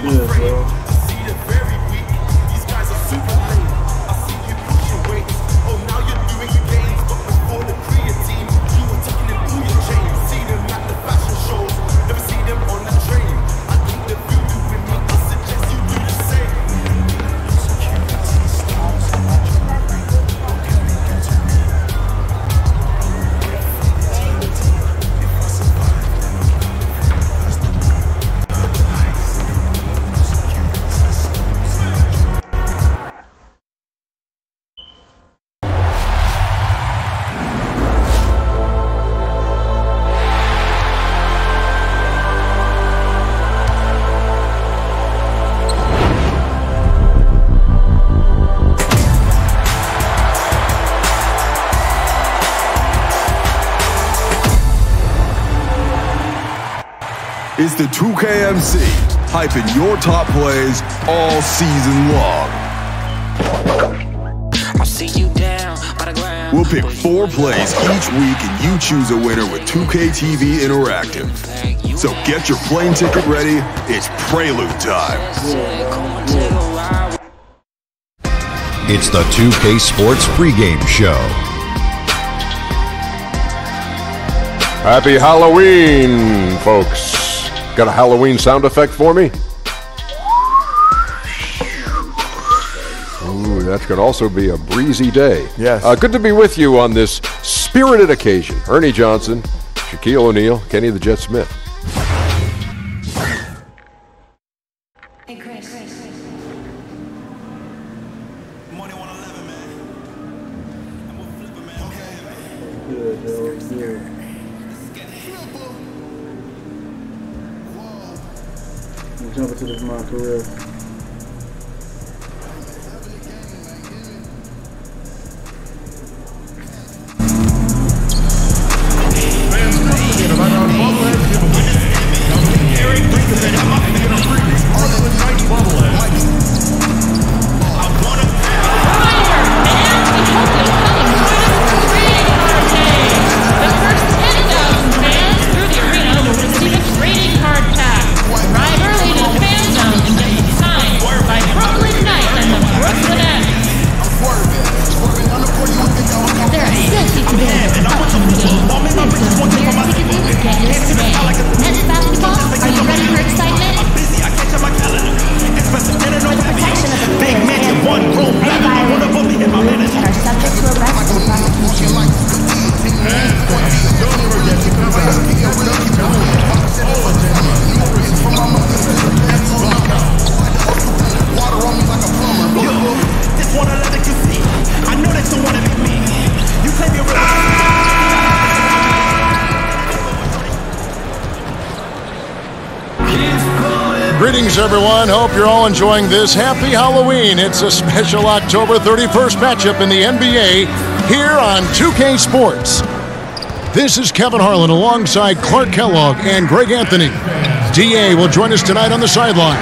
good, bro. It's the 2KMC, hyping your top plays all season long. I'll see you down by the ground. We'll pick 4 plays each week and you choose a winner with 2K TV Interactive. So get your plane ticket ready, it's Prelude time. It's the 2K Sports pregame show. Happy Halloween, folks. Got a Halloween sound effect for me? Ooh, that's going to also be a breezy day. Yes. Good to be with you on this spirited occasion. Ernie Johnson, Shaquille O'Neal, Kenny the Jet Smith. Hey, Chris. Money 111, man. I'm gonna flip it, man. Okay. Good, though. Good. I'm jumping to this my career. Greetings, everyone. Hope you're all enjoying this. Happy Halloween. It's a special October 31st matchup in the NBA here on 2K Sports. This is Kevin Harlan alongside Clark Kellogg and Greg Anthony. DA will join us tonight on the sideline.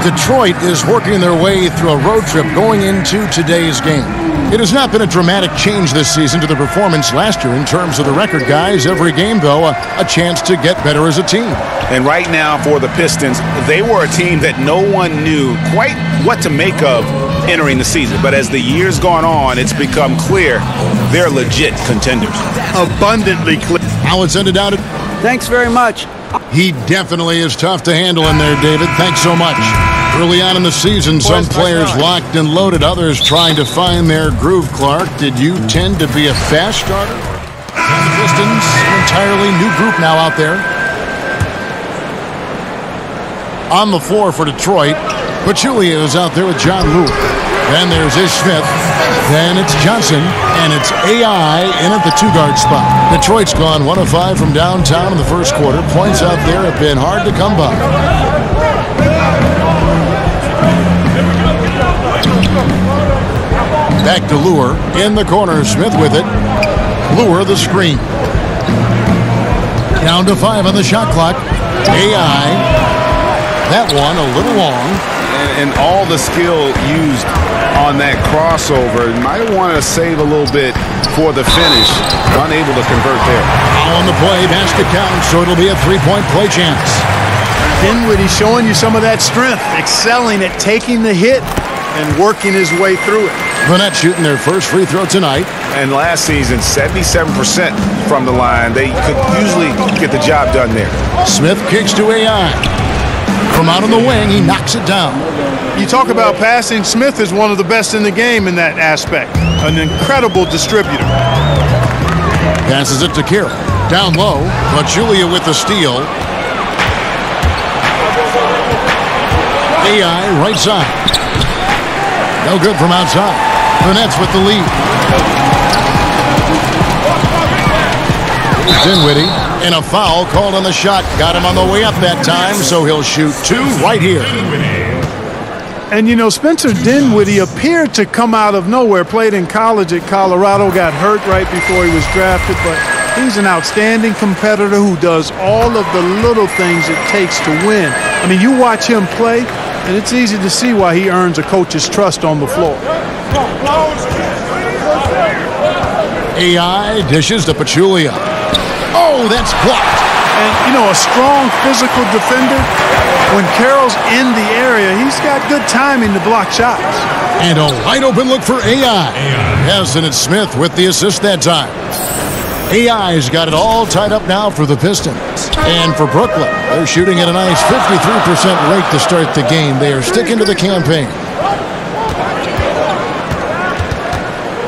Detroit is working their way through a road trip going into today's game. It has not been a dramatic change this season to the performance last year in terms of the record, guys. Every game, though, a chance to get better as a team. And right now for the Pistons, they were a team that no one knew quite what to make of entering the season. But as the year's gone on, it's become clear they're legit contenders. Abundantly clear. How it's ended out. Thanks very much. He definitely is tough to handle in there, David. Thanks so much. Early on in the season, some players locked and loaded, others trying to find their groove. Clark, did you tend to be a fast starter? The Pistons, an entirely new group now out there. On the floor for Detroit, Pachulia is out there with John Lewis. Then there's Ish Smith. Then it's Johnson, and it's AI in at the 2-guard spot. Detroit's gone 1 of 5 from downtown in the first quarter. Points out there have been hard to come by. Back to Lure in the corner. Smith with it. Lure the screen. Down to 5 on the shot clock. AI. That one a little long. And all the skill used on that crossover. Might want to save a little bit for the finish. Unable to convert there. On the play, basket count, so it'll be a 3-point play chance. Dinwiddie showing you some of that strength, excelling at taking the hit and working his way through it. The Nets shooting their first free throw tonight. And last season, 77% from the line. They could usually get the job done there. Smith kicks to AI. From out on the wing, he knocks it down. You talk about passing, Smith is one of the best in the game in that aspect. An incredible distributor. Passes it to Kira. Down low, but Julia with the steal. AI right side. No good from outside. The Nets with the lead. Dinwiddie, and a foul called on the shot. Got him on the way up that time, so he'll shoot two right here. And, you know, Spencer Dinwiddie appeared to come out of nowhere. Played in college at Colorado, got hurt right before he was drafted, but he's an outstanding competitor who does all of the little things it takes to win. I mean, you watch him play, and it's easy to see why he earns a coach's trust on the floor. AI dishes to Pachulia. Oh, that's blocked. And, you know, a strong physical defender, when Carroll's in the area, he's got good timing to block shots. And a wide open look for AI. Yes, and it's Smith with the assist that time. AI's got it all tied up now for the Pistons. And for Brooklyn, they're shooting at a nice 53% rate to start the game. They are sticking to the campaign.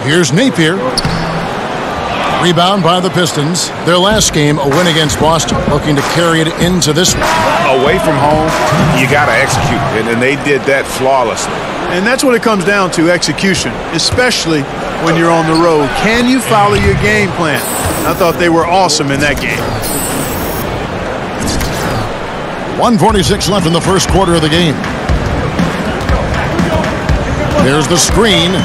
Here's Napier. Rebound by the Pistons. Their last game, a win against Boston, looking to carry it into this one. Away from home, you got to execute, and they did that flawlessly. And that's what it comes down to, execution, especially when you're on the road. Can you follow your game plan? I thought they were awesome in that game. 1:46 left in the first quarter of the game. There's the screen.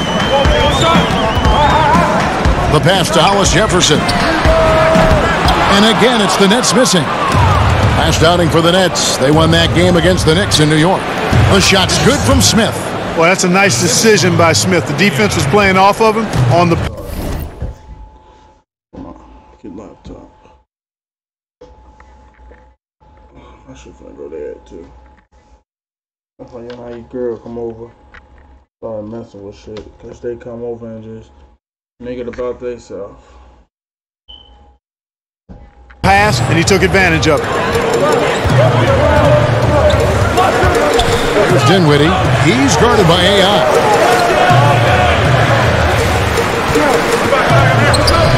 The pass to Hollis Jefferson. And again, it's the Nets missing. Last outing for the Nets. They won that game against the Knicks in New York. The shot's good from Smith. Well, that's a nice decision by Smith. The defense was playing off of him on the... Get laptop. I should finna go there too. That's why how your girl come over, start messing with shit, cause they come over and just make it about themselves. Pass, and he took advantage of it. There's Dinwiddie. He's guarded by AI.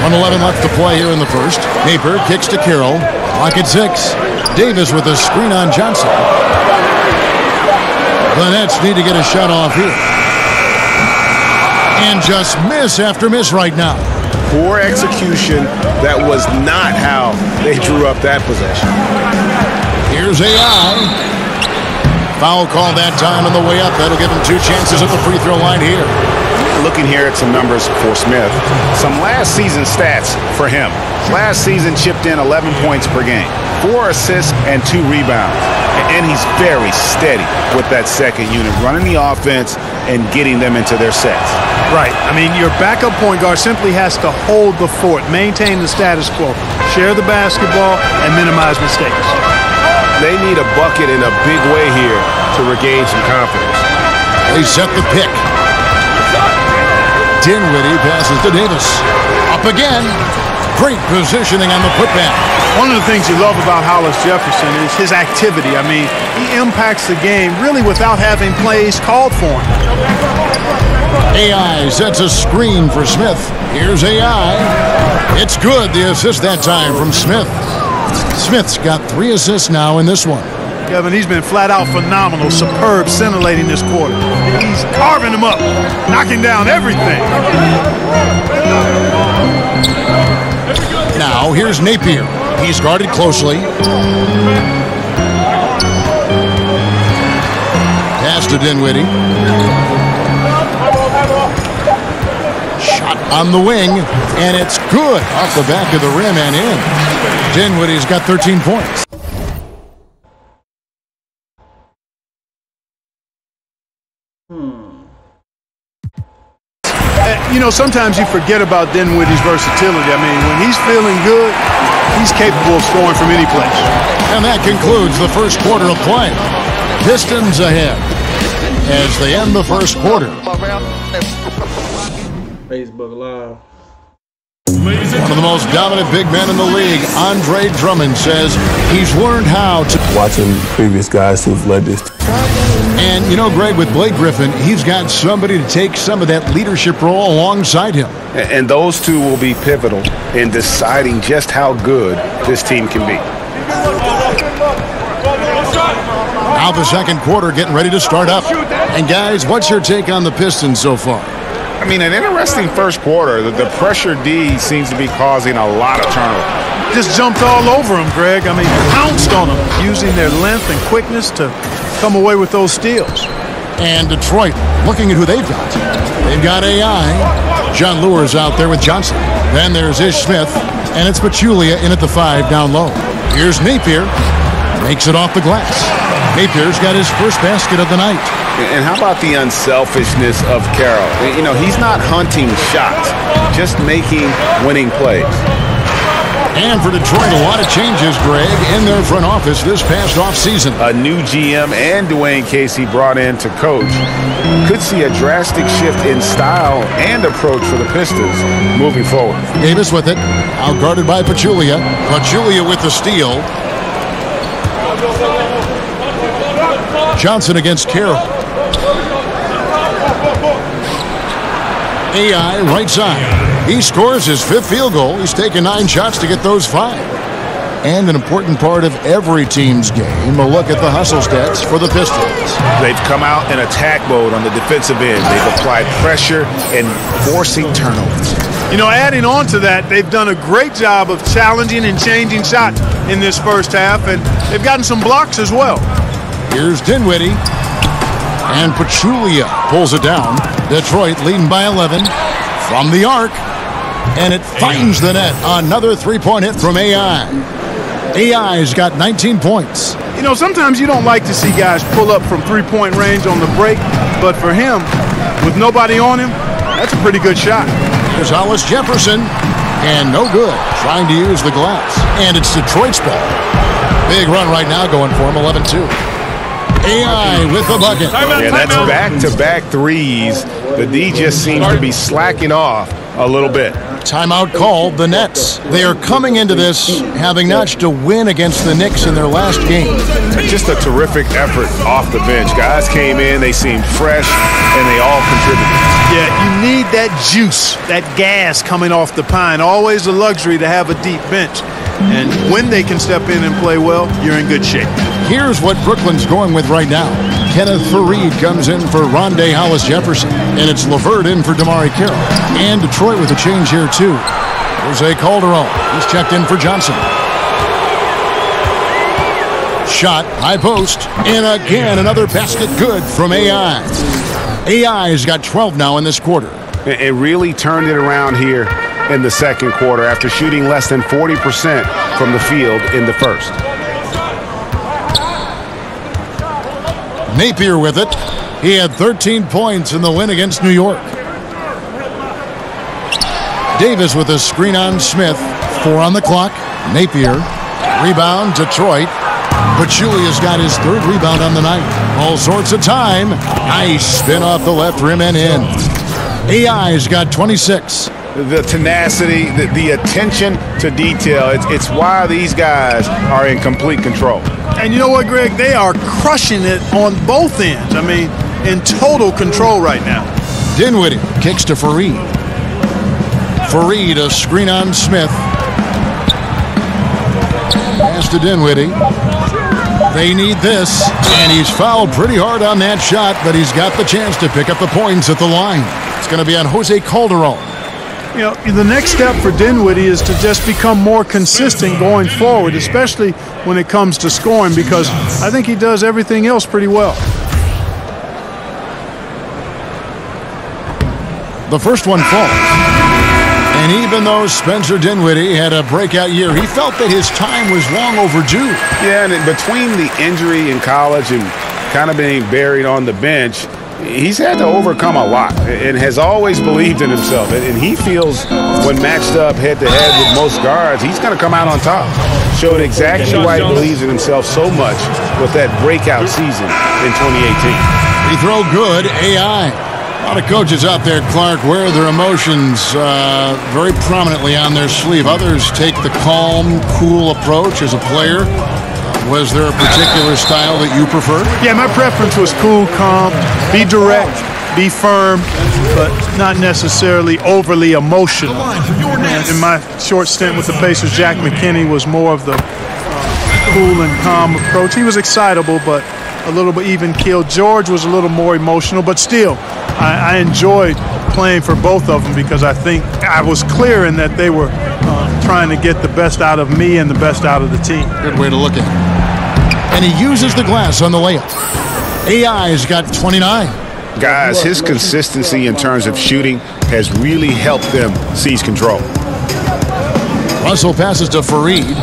1:11 left to play here in the first. Napier kicks to Carroll. Clock at 6. Davis with a screen on Johnson. The Nets need to get a shot off here. And just miss after miss right now. Poor execution. That was not how they drew up that possession. Here's AI. Foul call that time on the way up. That'll give him 2 chances at the free throw line here. Looking here at some numbers for Smith. Some last season stats for him. Last season chipped in 11 points per game, 4 assists and 2 rebounds. And he's very steady with that second unit, running the offense and getting them into their sets. Right. I mean, your backup point guard simply has to hold the fort, maintain the status quo, share the basketball, and minimize mistakes. They need a bucket in a big way here to regain some confidence. They set the pick. Dinwiddie passes to Davis. Up again. Great positioning on the putback. One of the things you love about Hollis Jefferson is his activity. I mean, he impacts the game really without having plays called for him. AI sets a screen for Smith. Here's AI. It's good. The assist that time from Smith. Smith's got 3 assists now in this one. Kevin, he's been flat out phenomenal, superb, scintillating this quarter. He's carving them up, knocking down everything. Now, here's Napier. He's guarded closely. Pass to Dinwiddie. Shot on the wing, and it's good off the back of the rim and in. Dinwiddie's got 13 points. You know, sometimes you forget about Dinwiddie's versatility. I mean, when he's feeling good, he's capable of scoring from any place. And that concludes the first quarter of play. Pistons ahead as they end the first quarter. Facebook Live. One of the most dominant big men in the league, Andre Drummond, says he's learned how to... Watching previous guys who've led this. And, you know, Greg, with Blake Griffin, he's got somebody to take some of that leadership role alongside him. And those two will be pivotal in deciding just how good this team can be. Now the second quarter getting ready to start up. And, guys, what's your take on the Pistons so far? I mean, an interesting first quarter. The pressure D seems to be causing a lot of turnover. Just jumped all over him, Greg. I mean, pounced on him, using their length and quickness to come away with those steals. And Detroit, looking at who they've got. They've got AI. John Lure's out there with Johnson. Then there's Ish Smith, and it's Pachulia in at the 5 down low. Here's Napier. Makes it off the glass. Napier's got his first basket of the night. And how about the unselfishness of Carroll? You know, he's not hunting shots, just making winning plays. And for Detroit, a lot of changes, Greg, in their front office this past offseason. A new GM and Dwayne Casey brought in to coach. Could see a drastic shift in style and approach for the Pistons moving forward. Davis with it, out guarded by Pachulia. Pachulia with the steal. Johnson against Carroll. AI right side. He scores his 5th field goal. He's taken 9 shots to get those 5. And an important part of every team's game, a look at the hustle stats for the Pistons. They've come out in attack mode on the defensive end. They've applied pressure and forcing turnovers. You know, adding on to that, they've done a great job of challenging and changing shots in this first half, and they've gotten some blocks as well. Here's Dinwiddie. And Pachulia pulls it down. Detroit leading by 11 from the arc. And it finds the net. Another 3-point hit from AI. AI's got 19 points. You know, sometimes you don't like to see guys pull up from 3-point range on the break, but for him, with nobody on him, that's a pretty good shot. Here's Hollis Jefferson. And no good. Trying to use the glass. And it's Detroit's ball. Big run right now going for him, 11-2. AI with the bucket. Yeah, that's back-to-back threes. The D just seems to be slacking off a little bit. Timeout called the Nets. They are coming into this having notched a win against the Knicks in their last game. Just a terrific effort off the bench. Guys came in, they seemed fresh, and they all contributed. Yeah, you need that juice, that gas coming off the pine. Always a luxury to have a deep bench. And when they can step in and play well, you're in good shape. Here's what Brooklyn's going with right now. Kenneth Faried comes in for Rondé Hollis Jefferson. And it's LeVert in for Damari Carroll. And Detroit with a change here, too. Jose Calderon. He's checked in for Johnson. Shot, high post. And again, another basket good from AI. AI's got 12 now in this quarter. It really turned it around here in the second quarter after shooting less than 40% from the field in the first. Napier with it. He had 13 points in the win against New York. Davis with a screen on Smith. 4 on the clock. Napier. Rebound, Detroit. Pachulia's got his 3rd rebound on the night. All sorts of time. Nice spin off the left rim and in. AI's got 26. The tenacity, the attention to detail, it's why these guys are in complete control. And you know what, Greg? They are crushing it on both ends. I mean, in total control right now. Dinwiddie kicks to Faried. Faried, a screen on Smith. Pass to Dinwiddie. They need this. And he's fouled pretty hard on that shot, but he's got the chance to pick up the points at the line. It's going to be on Jose Calderon. You know, the next step for Dinwiddie is to just become more consistent going forward, especially when it comes to scoring, because I think he does everything else pretty well. The first one falls. And even though Spencer Dinwiddie had a breakout year, he felt that his time was long overdue. Yeah, and between the injury in college and kind of being buried on the bench, he's had to overcome a lot and has always believed in himself. And he feels when matched up head-to-head with most guards, he's going to come out on top. Showed exactly why he believes in himself so much with that breakout season in 2018. Free throw good, AI. A lot of coaches out there, Clark, wear their emotions very prominently on their sleeve. Others take the calm, cool approach as a player. Was there a particular style that you preferred? Yeah, my preference was cool, calm, be direct, be firm, but not necessarily overly emotional. In my short stint with the Pacers, Jack McKinney was more of the cool and calm approach. He was excitable, but a little bit even keeled. George was a little more emotional, but still, I enjoyed playing for both of them because I think I was clear in that they were trying to get the best out of me and the best out of the team. Good way to look at it. And he uses the glass on the layup. AI's got 29. Guys, his consistency in terms of shooting has really helped them seize control. Russell passes to Fareed.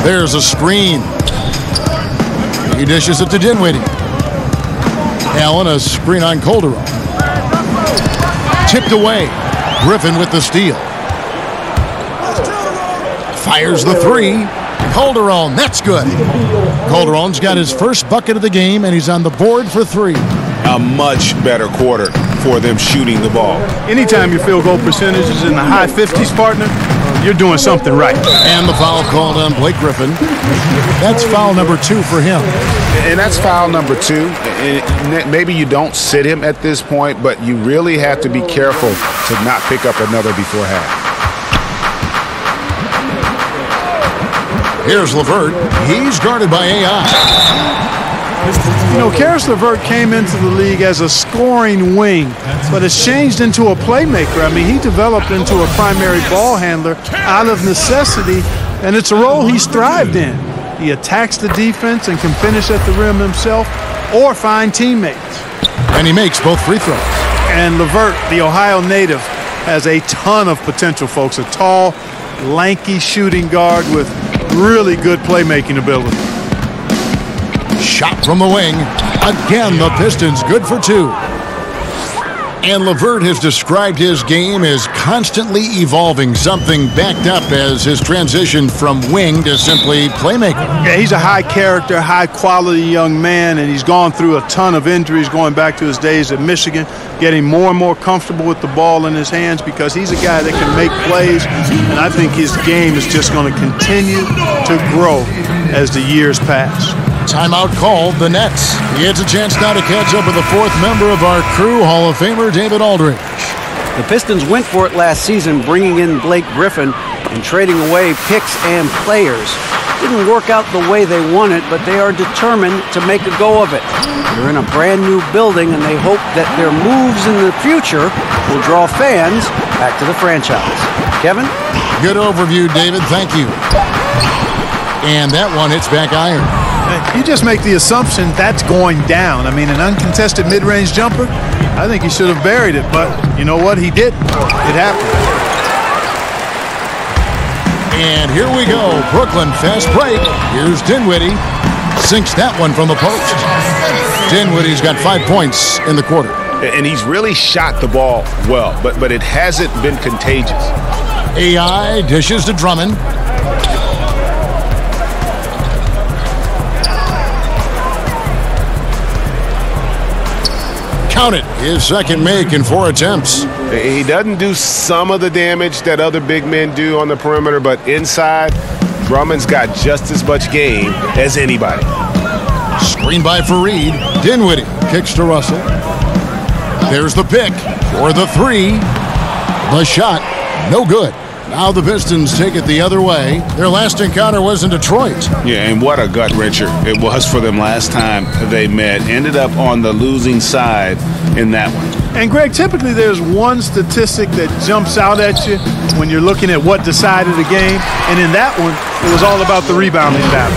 There's a screen. He dishes it to Dinwiddie. Allen, a screen on Calderon. Tipped away. Griffin with the steal. Fires the three. Calderon, that's good. Calderon's got his first bucket of the game, and he's on the board for three. A much better quarter for them shooting the ball. Anytime your field goal percentage is in the high 50s, partner, you're doing something right. And the foul called on Blake Griffin. That's foul number 2 for him. And that's foul number 2. And maybe you don't sit him at this point, but you really have to be careful to not pick up another before half. Here's LeVert. He's guarded by AI. You know, Karis LeVert came into the league as a scoring wing, but has changed into a playmaker. I mean, he developed into a primary ball handler out of necessity, and it's a role he's thrived in. He attacks the defense and can finish at the rim himself or find teammates. And he makes both free throws. And LeVert, the Ohio native, has a ton of potential, folks. A tall, lanky shooting guard with really good playmaking ability. Shot from the wing. Again, the Pistons good for 2. And LeVert has described his game as constantly evolving, something backed up as his transition from wing to simply playmaker. Yeah, he's a high-character, high-quality young man, and he's gone through a ton of injuries going back to his days at Michigan, getting more and more comfortable with the ball in his hands because he's a guy that can make plays, and I think his game is just going to continue to grow as the years pass. Timeout called, the Nets. He has a chance now to catch up with the 4th member of our crew, Hall of Famer David Aldridge. The Pistons went for it last season, bringing in Blake Griffin and trading away picks and players. Didn't work out the way they wanted, but they are determined to make a go of it. They're in a brand new building, and they hope that their moves in the future will draw fans back to the franchise. Kevin? Good overview, David. Thank you. And that one hits back iron. You just make the assumption that's going down. I mean, an uncontested mid-range jumper, I think he should have buried it, but you know what? He didn't. It happened. And here we go. Brooklyn, fast break. Here's Dinwiddie. Sinks that one from the post. Dinwiddie's got 5 points in the quarter. And he's really shot the ball well, but it hasn't been contagious. AI dishes to Drummond. Count it. His second make in 4 attempts. He doesn't do some of the damage that other big men do on the perimeter, but inside, Drummond's got just as much game as anybody. Screen by Fareed. Dinwiddie kicks to Russell. There's the pick for the 3. The shot, no good. Now the Pistons take it the other way. Their last encounter was in Detroit. Yeah, and what a gut wrencher it was for them last time they met. Ended up on the losing side in that one. And Greg, typically there's one statistic that jumps out at you when you're looking at what decided the game. And in that one, it was all about the rebounding battle.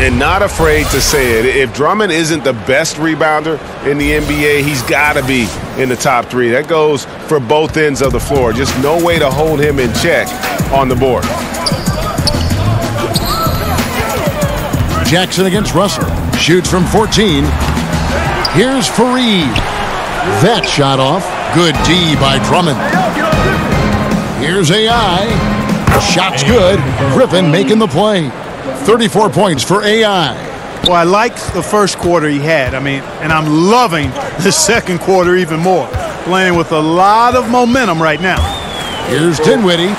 And not afraid to say it. If Drummond isn't the best rebounder in the NBA, he's got to be in the top 3. That goes for both ends of the floor. Just no way to hold him in check on the board. Jackson against Russell. Shoots from 14. Here's Fareed. That shot off. Good D by Drummond. Here's AI. Shot's good. Griffin making the play. 34 points for AI. Well, I liked the first quarter he had. And I'm loving the second quarter even more. Playing with a lot of momentum right now. Here's Dinwiddie.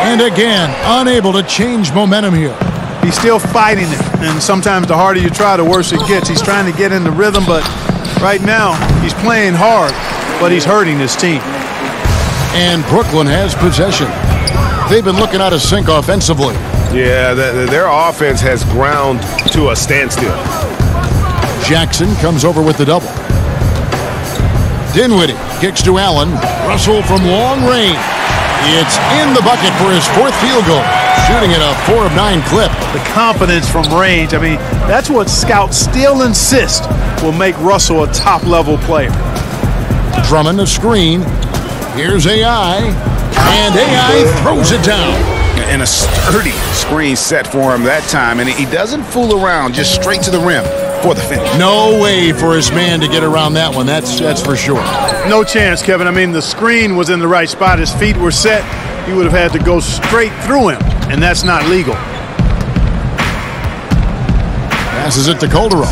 And again, unable to change momentum here. He's still fighting it. And sometimes the harder you try, the worse it gets. He's trying to get in the rhythm, but right now he's playing hard, but he's hurting his team. And Brooklyn has possession. They've been looking out of sync offensively. Yeah, their offense has ground to a standstill. Jackson comes over with the double. Dinwiddie kicks to Allen. Russell from long range. It's in the bucket for his fourth field goal. Shooting at a 4 of 9 clip. The confidence from range, that's what scouts still insist will make Russell a top-level player. Drummond a screen. Here's AI. And AI throws it down. And a sturdy screen set for him that time. And he doesn't fool around, just straight to the rim for the finish. No way for his man to get around that one. That's for sure. No chance, Kevin. The screen was in the right spot. His feet were set. He would have had to go straight through him, and that's not legal. Passes it to Calderon.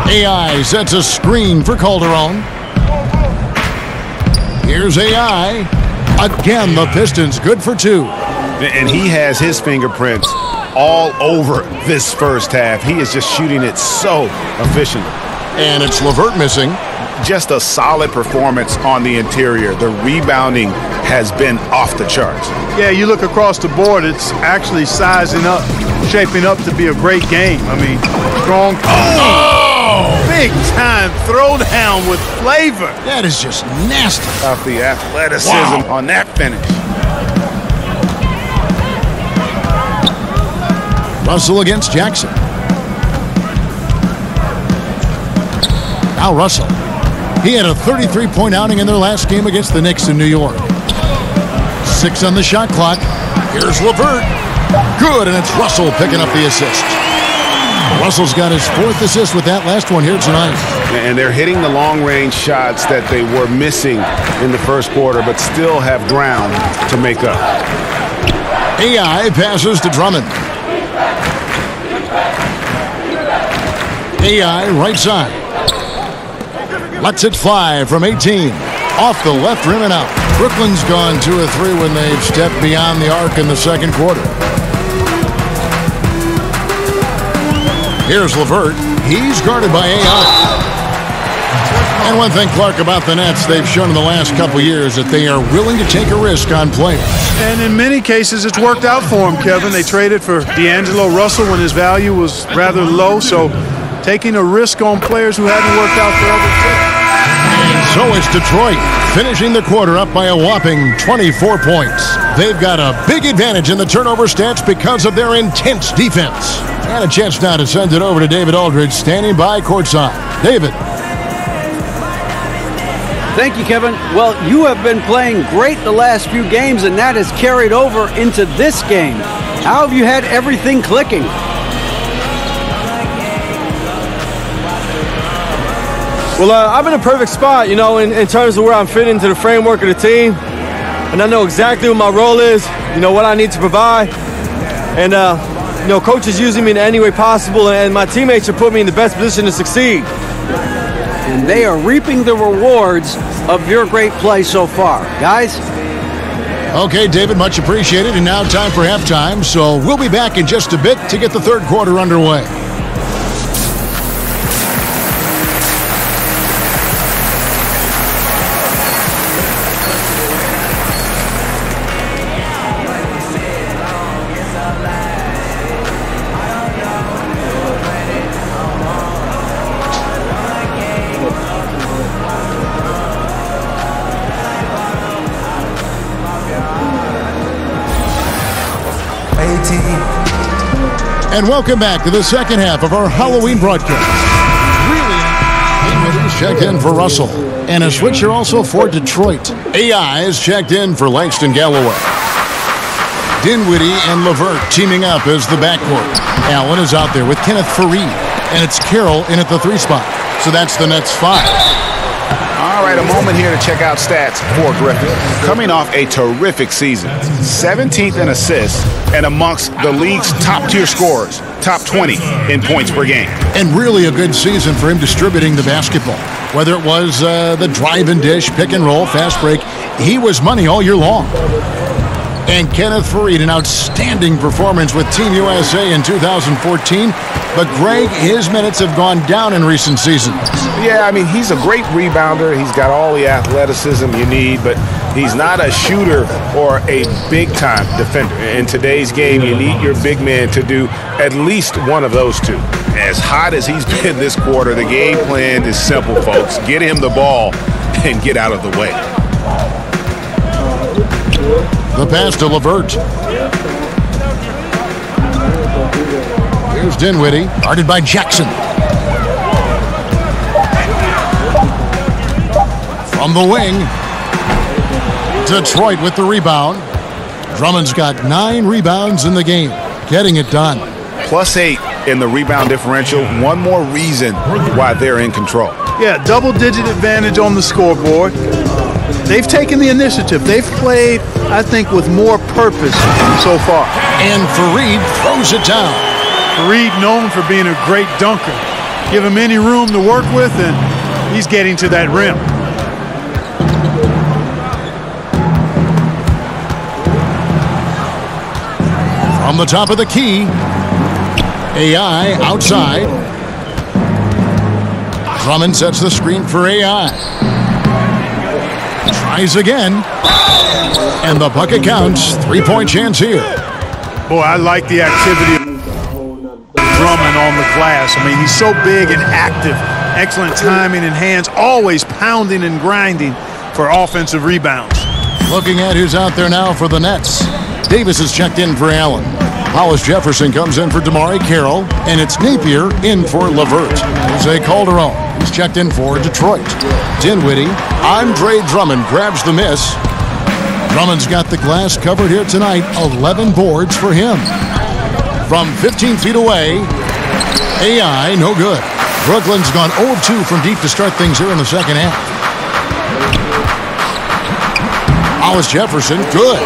AI sets a screen for Calderon. Here's AI. Again, the Pistons good for 2. And he has his fingerprints all over this first half. He is just shooting it so efficiently. And it's LeVert missing. Just a solid performance on the interior. The rebounding has been off the charts. Yeah, you look across the board, it's actually sizing up, shaping up to be a great game. Strong. Big time throwdown with flavor. That is just nasty. Off the athleticism on that finish. Russell against Jackson. Now Russell. He had a 33-point outing in their last game against the Knicks in New York. 6 on the shot clock. Here's LeVert. Good, and it's Russell picking up the assist. Russell's got his 4th assist with that last one here tonight. And they're hitting the long-range shots that they were missing in the first quarter, but still have ground to make up. AI passes to Drummond. AI right side. Lets it fly from 18. Off the left rim and out. Brooklyn's gone 2 of 3 when they've stepped beyond the arc in the second quarter. Here's LeVert. He's guarded by AI. And one thing, Clark, about the Nets, they've shown in the last couple years that they are willing to take a risk on players. And in many cases, it's worked out for them, Kevin. They traded for D'Angelo Russell when his value was rather low, so taking a risk on players who hadn't worked out for other teams. And so is Detroit, finishing the quarter up by a whopping 24 points. They've got a big advantage in the turnover stats because of their intense defense. And a chance now to send it over to David Aldridge, standing by courtside. David. Thank you, Kevin. Well, you have been playing great the last few games, and that has carried over into this game. How have you had everything clicking? Well, I'm in a perfect spot, in terms of where I'm fitting into the framework of the team. And I know exactly what my role is, what I need to provide. And, coach is using me in any way possible, and my teammates are putting me in the best position to succeed. And they are reaping the rewards of your great play so far. Guys? Okay, David, much appreciated. And now time for halftime, so we'll be back in just a bit to get the third quarter underway. And welcome back to the second half of our Halloween broadcast. Really, Dinwiddie's checked in for Russell. And a switcher also for Detroit. AI is checked in for Langston Galloway. Dinwiddie and LeVert teaming up as the backcourt. Allen is out there with Kenneth Fareed. And it's Carroll in at the 3 spot. So that's the Nets 5. All right, a moment here to check out stats for Griffin. Coming off a terrific season, 17th in assists and amongst the league's top-tier scorers, top 20 in points per game. And really a good season for him distributing the basketball. Whether it was the drive and dish, pick and roll, fast break, he was money all year long. And Kenneth Faried, an outstanding performance with Team USA in 2014. But, Greg, his minutes have gone down in recent seasons. Yeah, I mean, he's a great rebounder. He's got all the athleticism you need, but he's not a shooter or a big-time defender. In today's game, you need your big man to do at least one of those two. As hot as he's been this quarter, the game plan is simple, folks. Get him the ball and get out of the way. The pass to LeVert. Here's Dinwiddie, guarded by Jackson. From the wing, Detroit with the rebound. Drummond's got 9 rebounds in the game, getting it done. +8 in the rebound differential. One more reason why they're in control. Yeah, double-digit advantage on the scoreboard. They've taken the initiative. They've played, I think, with more purpose so far. And Faried throws it down. Faried known for being a great dunker. Give him any room to work with, and he's getting to that rim. From the top of the key, AI outside. Drummond sets the screen for AI. Tries again. And the bucket counts. 3-point chance here. Boy, I like the activity of Drummond on the glass. I mean, he's so big and active. Excellent timing and hands. Always pounding and grinding for offensive rebounds. Looking at who's out there now for the Nets. Davis is checked in for Allen. Hollis Jefferson comes in for DeMarre Carroll, and it's Napier in for LeVert. Jose Calderon, he's checked in for Detroit. Dinwiddie, Andre Drummond grabs the miss. Drummond's got the glass covered here tonight, 11 boards for him. From 15 feet away, AI, no good. Brooklyn's gone 0-2 from deep to start things here in the second half. Hollis Jefferson, good.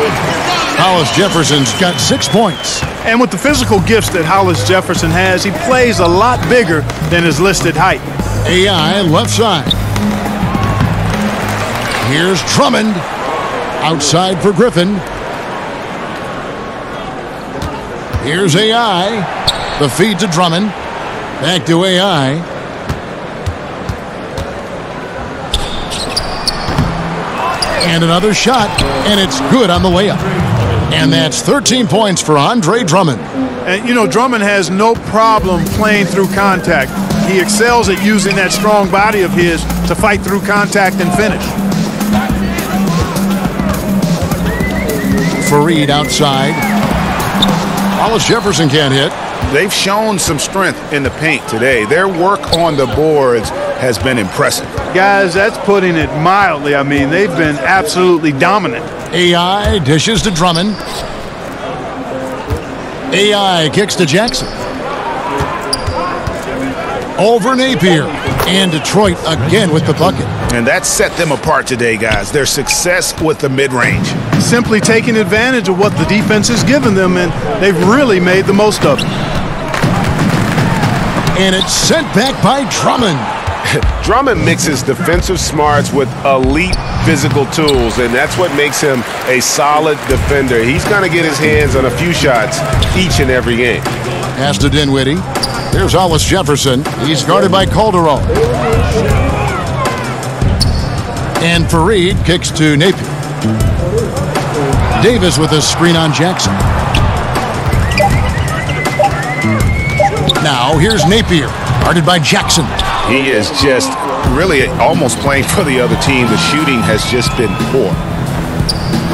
Hollis Jefferson's got 6 points. And with the physical gifts that Hollis Jefferson has, he plays a lot bigger than his listed height. AI left side. Here's Drummond. Outside for Griffin. Here's AI. The feed to Drummond. Back to AI. And another shot, and it's good on the layup. And that's 13 points for Andre Drummond. And, you know, Drummond has no problem playing through contact. He excels at using that strong body of his to fight through contact and finish. Faried outside. Hollis Jefferson can't hit. They've shown some strength in the paint today. Their work on the boards has been impressive. Guys, that's putting it mildly. I mean, they've been absolutely dominant. AI dishes to Drummond. AI kicks to Jackson. Over Napier. And Detroit again with the bucket. And that set them apart today, guys. Their success with the mid-range. Simply taking advantage of what the defense has given them, and they've really made the most of it. And it's sent back by Drummond. Drummond mixes defensive smarts with elite physical tools, and that's what makes him a solid defender. He's going to get his hands on a few shots each and every game. Pass to Dinwiddie. Here's Hollis Jefferson. He's guarded by Calderon. And Faried kicks to Napier. Davis with a screen on Jackson. Now here's Napier, guarded by Jackson. He is just really almost playing for the other team. The shooting has just been poor.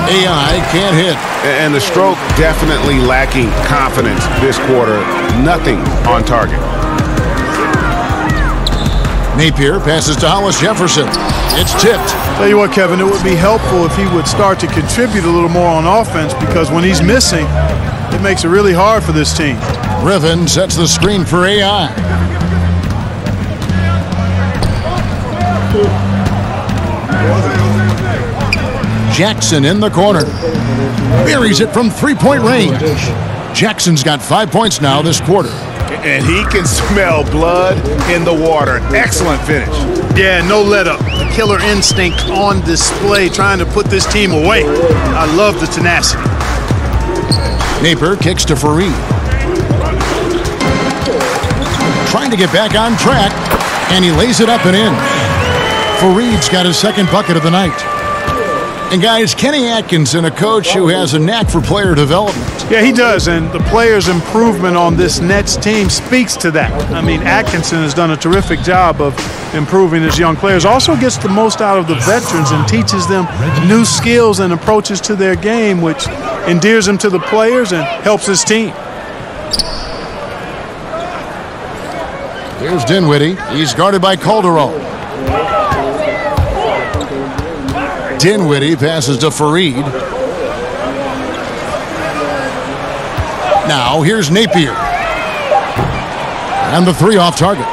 AI can't hit. And the stroke definitely lacking confidence this quarter. Nothing on target. Napier passes to Hollis Jefferson. It's tipped. Tell you what, Kevin, it would be helpful if he would start to contribute a little more on offense, because when he's missing, it makes it really hard for this team. Griffin sets the screen for AI. Jackson in the corner. Buries it from three-point range. Jackson's got 5 points now this quarter. And he can smell blood in the water. Excellent finish. Yeah, no let up. The killer instinct on display, trying to put this team away. I love the tenacity. Napier kicks to Fareed. Trying to get back on track, and he lays it up and in. Fareed's got his second bucket of the night. And guys, Kenny Atkinson, a coach who has a knack for player development. Yeah, he does, and the players' improvement on this Nets team speaks to that. I mean, Atkinson has done a terrific job of improving his young players. Also gets the most out of the veterans and teaches them new skills and approaches to their game, which endears him to the players and helps his team. Here's Dinwiddie. He's guarded by Calderon. Dinwiddie passes to Fareed. Now here's Napier. And the three off target.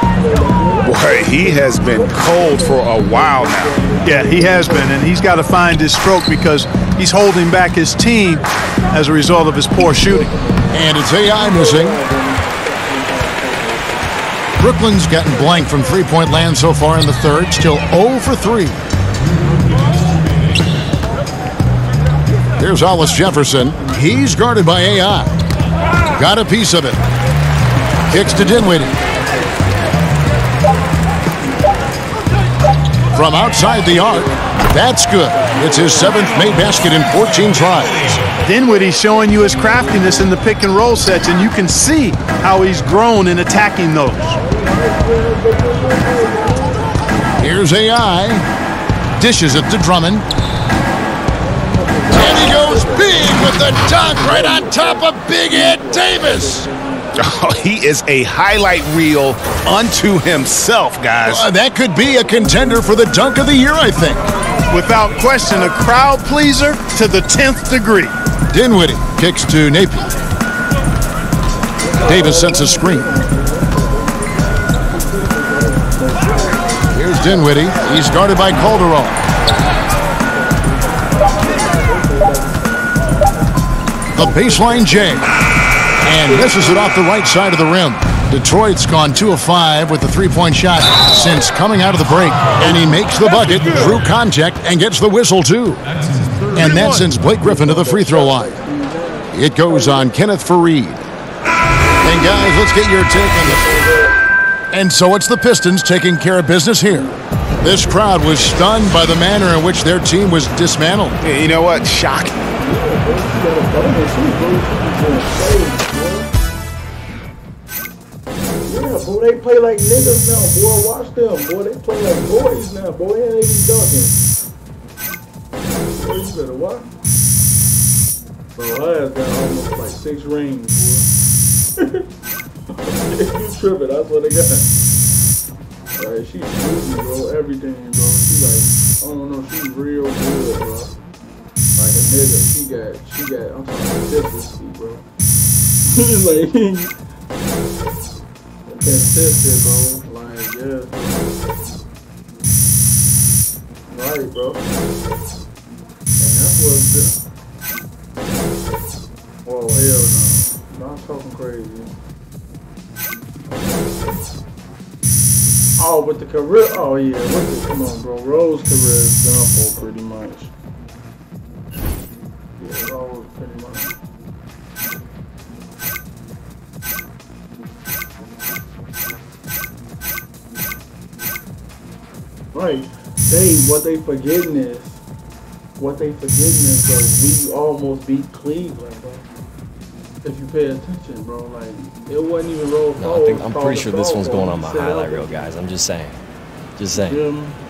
Boy, he has been cold for a while now. Yeah, he has been, and he's got to find his stroke because he's holding back his team as a result of his poor shooting. And it's AI missing. Brooklyn's gotten blank from three-point land so far in the third. Still 0 for 3. Here's Hollis Jefferson. He's guarded by AI. Got a piece of it. Kicks to Dinwiddie. From outside the arc. That's good. It's his 7th made basket in 14 tries. Dinwiddie's showing you his craftiness in the pick and roll sets, and you can see how he's grown in attacking those. Here's AI. Dishes it to Drummond. And he goes big with the dunk right on top of Big Ed Davis. Oh, he is a highlight reel unto himself, guys. That could be a contender for the dunk of the year, I think. Without question, a crowd pleaser to the 10th degree. Dinwiddie kicks to Napier. Davis sets a screen. Here's Dinwiddie. He's guarded by Calderon. The baseline J. And misses it off the right side of the rim. Detroit's gone 2 of 5 with the three-point shot since coming out of the break. And he makes the bucket through contact and gets the whistle, too. And that sends Blake Griffin to the free throw line. It goes on Kenneth Fareed. And guys, let's get your take on this. And so it's the Pistons taking care of business here. This crowd was stunned by the manner in which their team was dismantled. Yeah, you know what? Shocking. Yeah, boy, they play like niggas now, boy. Watch them, boy. They play like boys now, boy. And they be dunking. Boy, you better watch. Bro, I have got almost like 6 rings, boy. You tripping, that's what they got. Like, she shooting, bro, everything, bro. She like, I don't know, she real good, bro. Like a nigga, she got, I'm talking consistency, bro. Like, consistent, bro. Like, yeah. Right, bro. And that's what's good. Oh, hell no. No, I'm talking crazy. Oh, with the career. Oh, yeah. Come on, bro. Rose career is done for pretty much. Yeah, Rose pretty much. Right. What they forgetting is that we almost beat Cleveland, bro. If you pay attention, bro, like it wasn't even roll forward. I'm pretty sure this one's going on my highlight reel, guys. I'm just saying.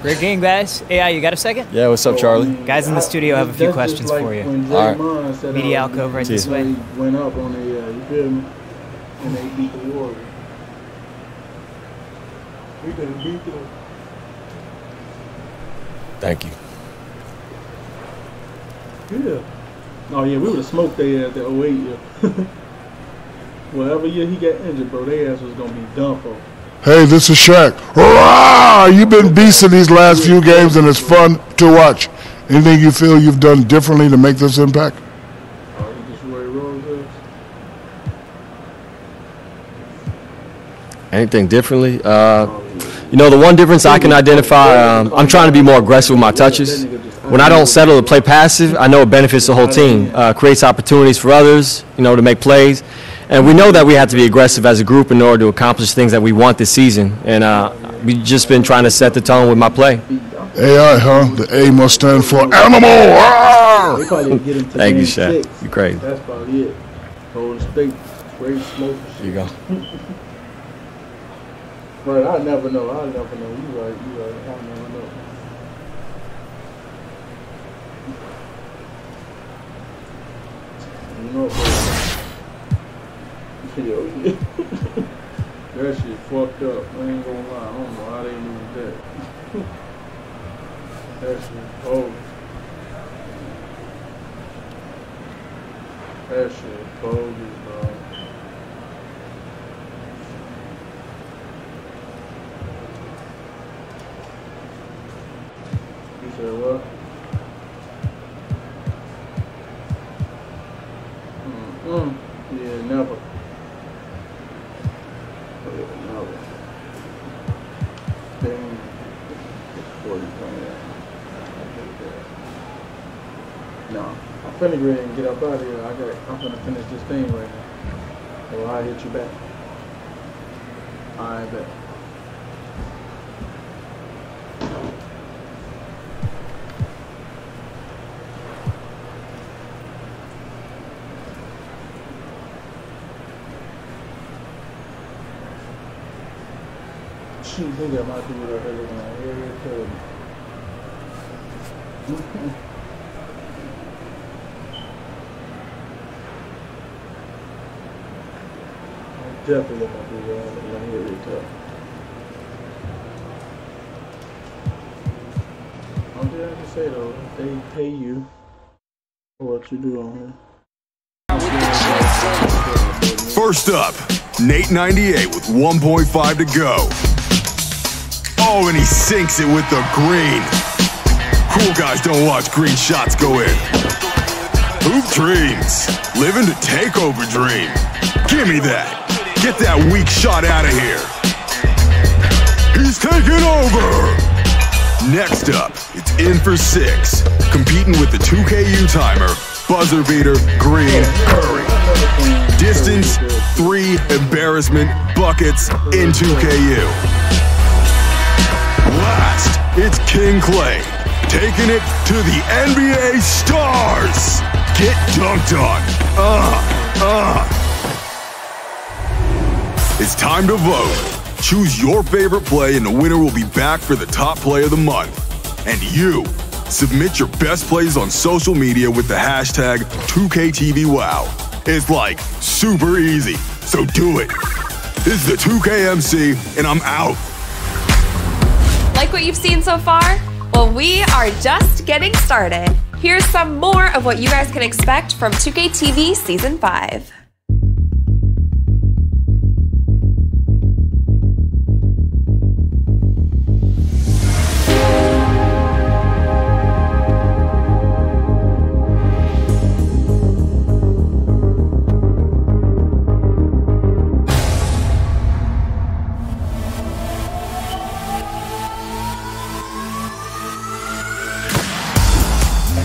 Great game, guys. AI, you got a second? Yeah, what's up, Charlie? Guys in the studio have a few questions for you. All right. Media alcove right this way. Went up on the, you feel me? And they beat the Warriors. We could have beat them. Thank you. Yeah. Oh yeah, we would have smoked their ass that 08 year. Whatever year he got injured, bro, their ass was gonna be done for. Hey, this is Shaq. Hurrah! You've been beasting these last few games, and it's fun to watch. Anything you feel you've done differently to make this impact? Anything differently? You know, the one difference I can identify, I'm trying to be more aggressive with my touches. When I don't settle to play passive, I know it benefits the whole team. Creates opportunities for others, you know, to make plays. And we know that we have to be aggressive as a group in order to accomplish things that we want this season. And we've just been trying to set the tone with my play. AI, huh? The A must stand for animal. Thank you, Shaq. You're crazy. That's probably it. Golden State, great smoke. Here you go. Right, I never know. You right. I never know. You know, bro. That shit fucked up. I ain't gonna lie. I don't know how they moved that. That shit cold. That shit cold as dog. You said what? Yeah, never. Never. Dang. No, I'm finna go ahead and get up out of here. I'm finna finish this thing right now. So I'll hit you back. I bet. Shoot, they got my dude out there looking like Harriet Tubman. Definitely got my dude out there like Harriet Tubman. I'm just have to say though, they pay you for what you do on here. First up, Nate 98 with 1.5 to go. Oh, and he sinks it with the green. Cool guys don't watch green shots go in. Hoop dreams. Living to take over dream. Give me that. Get that weak shot out of here. He's taking over. Next up, it's in for 6. Competing with the 2KU timer. Buzzer beater, green, Curry. Distance, 3, embarrassment, buckets, in 2KU. Last, it's King Clay, taking it to the NBA stars. Get dunked on. It's time to vote. Choose your favorite play and the winner will be back for the top play of the month. And you, submit your best plays on social media with the hashtag 2KTVWow. It's like super easy, so do it. This is the 2KMC, and I'm out. Like what you've seen so far? Well, we are just getting started. Here's some more of what you guys can expect from 2KTV Season 5.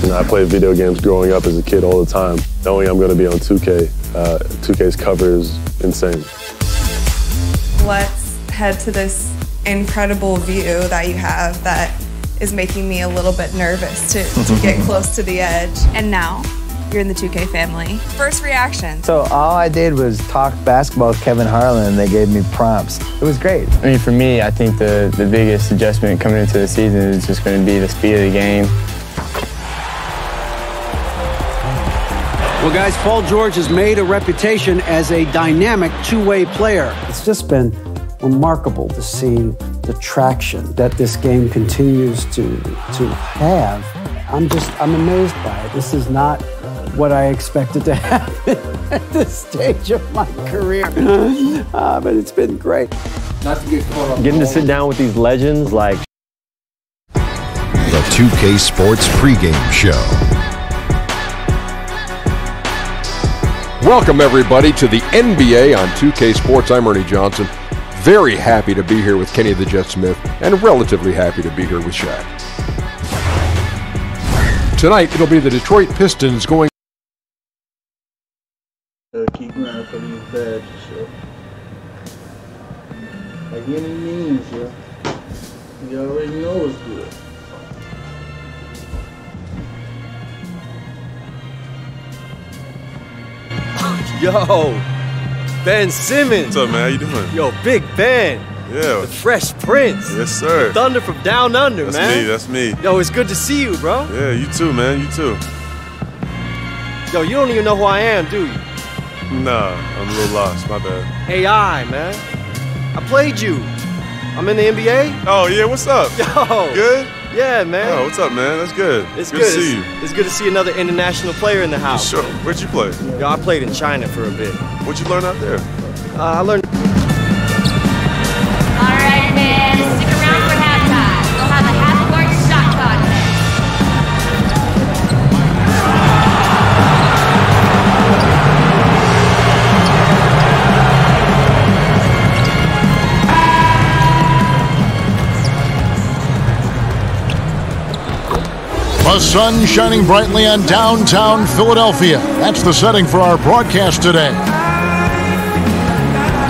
I played video games growing up as a kid all the time. Knowing I'm going to be on 2K, 2K's cover is insane. Let's head to this incredible view that you have that is making me a little bit nervous to get close to the edge. And now, you're in the 2K family. First reaction. So all I did was talk basketball with Kevin Harlan and they gave me prompts. It was great. I mean, for me, I think the biggest adjustment coming into the season is just going to be the speed of the game. Well, guys, Paul George has made a reputation as a dynamic two-way player. It's just been remarkable to see the traction that this game continues to have. I'm amazed by it. This is not what I expected to happen at this stage of my career, but it's been great. Not to get caught up. Getting to sit down with these legends like The 2K Sports pregame show. Welcome, everybody, to the NBA on 2K Sports. I'm Ernie Johnson. Very happy to be here with Kenny the Jet Smith, and relatively happy to be here with Shaq. Tonight, it'll be the Detroit Pistons going. Keep grinding for these badges, yo. Like any means, yo. You already know it's good. Yo, Ben Simmons. What's up, man? How you doing? Yo, Big Ben. Yeah. The Fresh Prince. Yes, sir. The Thunder from Down Under, That's man. That's me. Yo, it's good to see you, bro. Yeah, you too, man. You too. Yo, you don't even know who I am, do you? Nah, I'm a little lost. My bad. AI, man. I played you. I'm in the NBA. Oh, yeah. What's up? Yo. Good? Yeah, man. Oh, what's up, man? That's good. It's good to see you. It's good to see another international player in the house. Sure. Where'd you play? Yo, I played in China for a bit. What'd you learn out there? I learned. All right, man. Stick around for halftime. We'll have a half-court shot contest. The sun shining brightly on downtown Philadelphia. That's the setting for our broadcast today.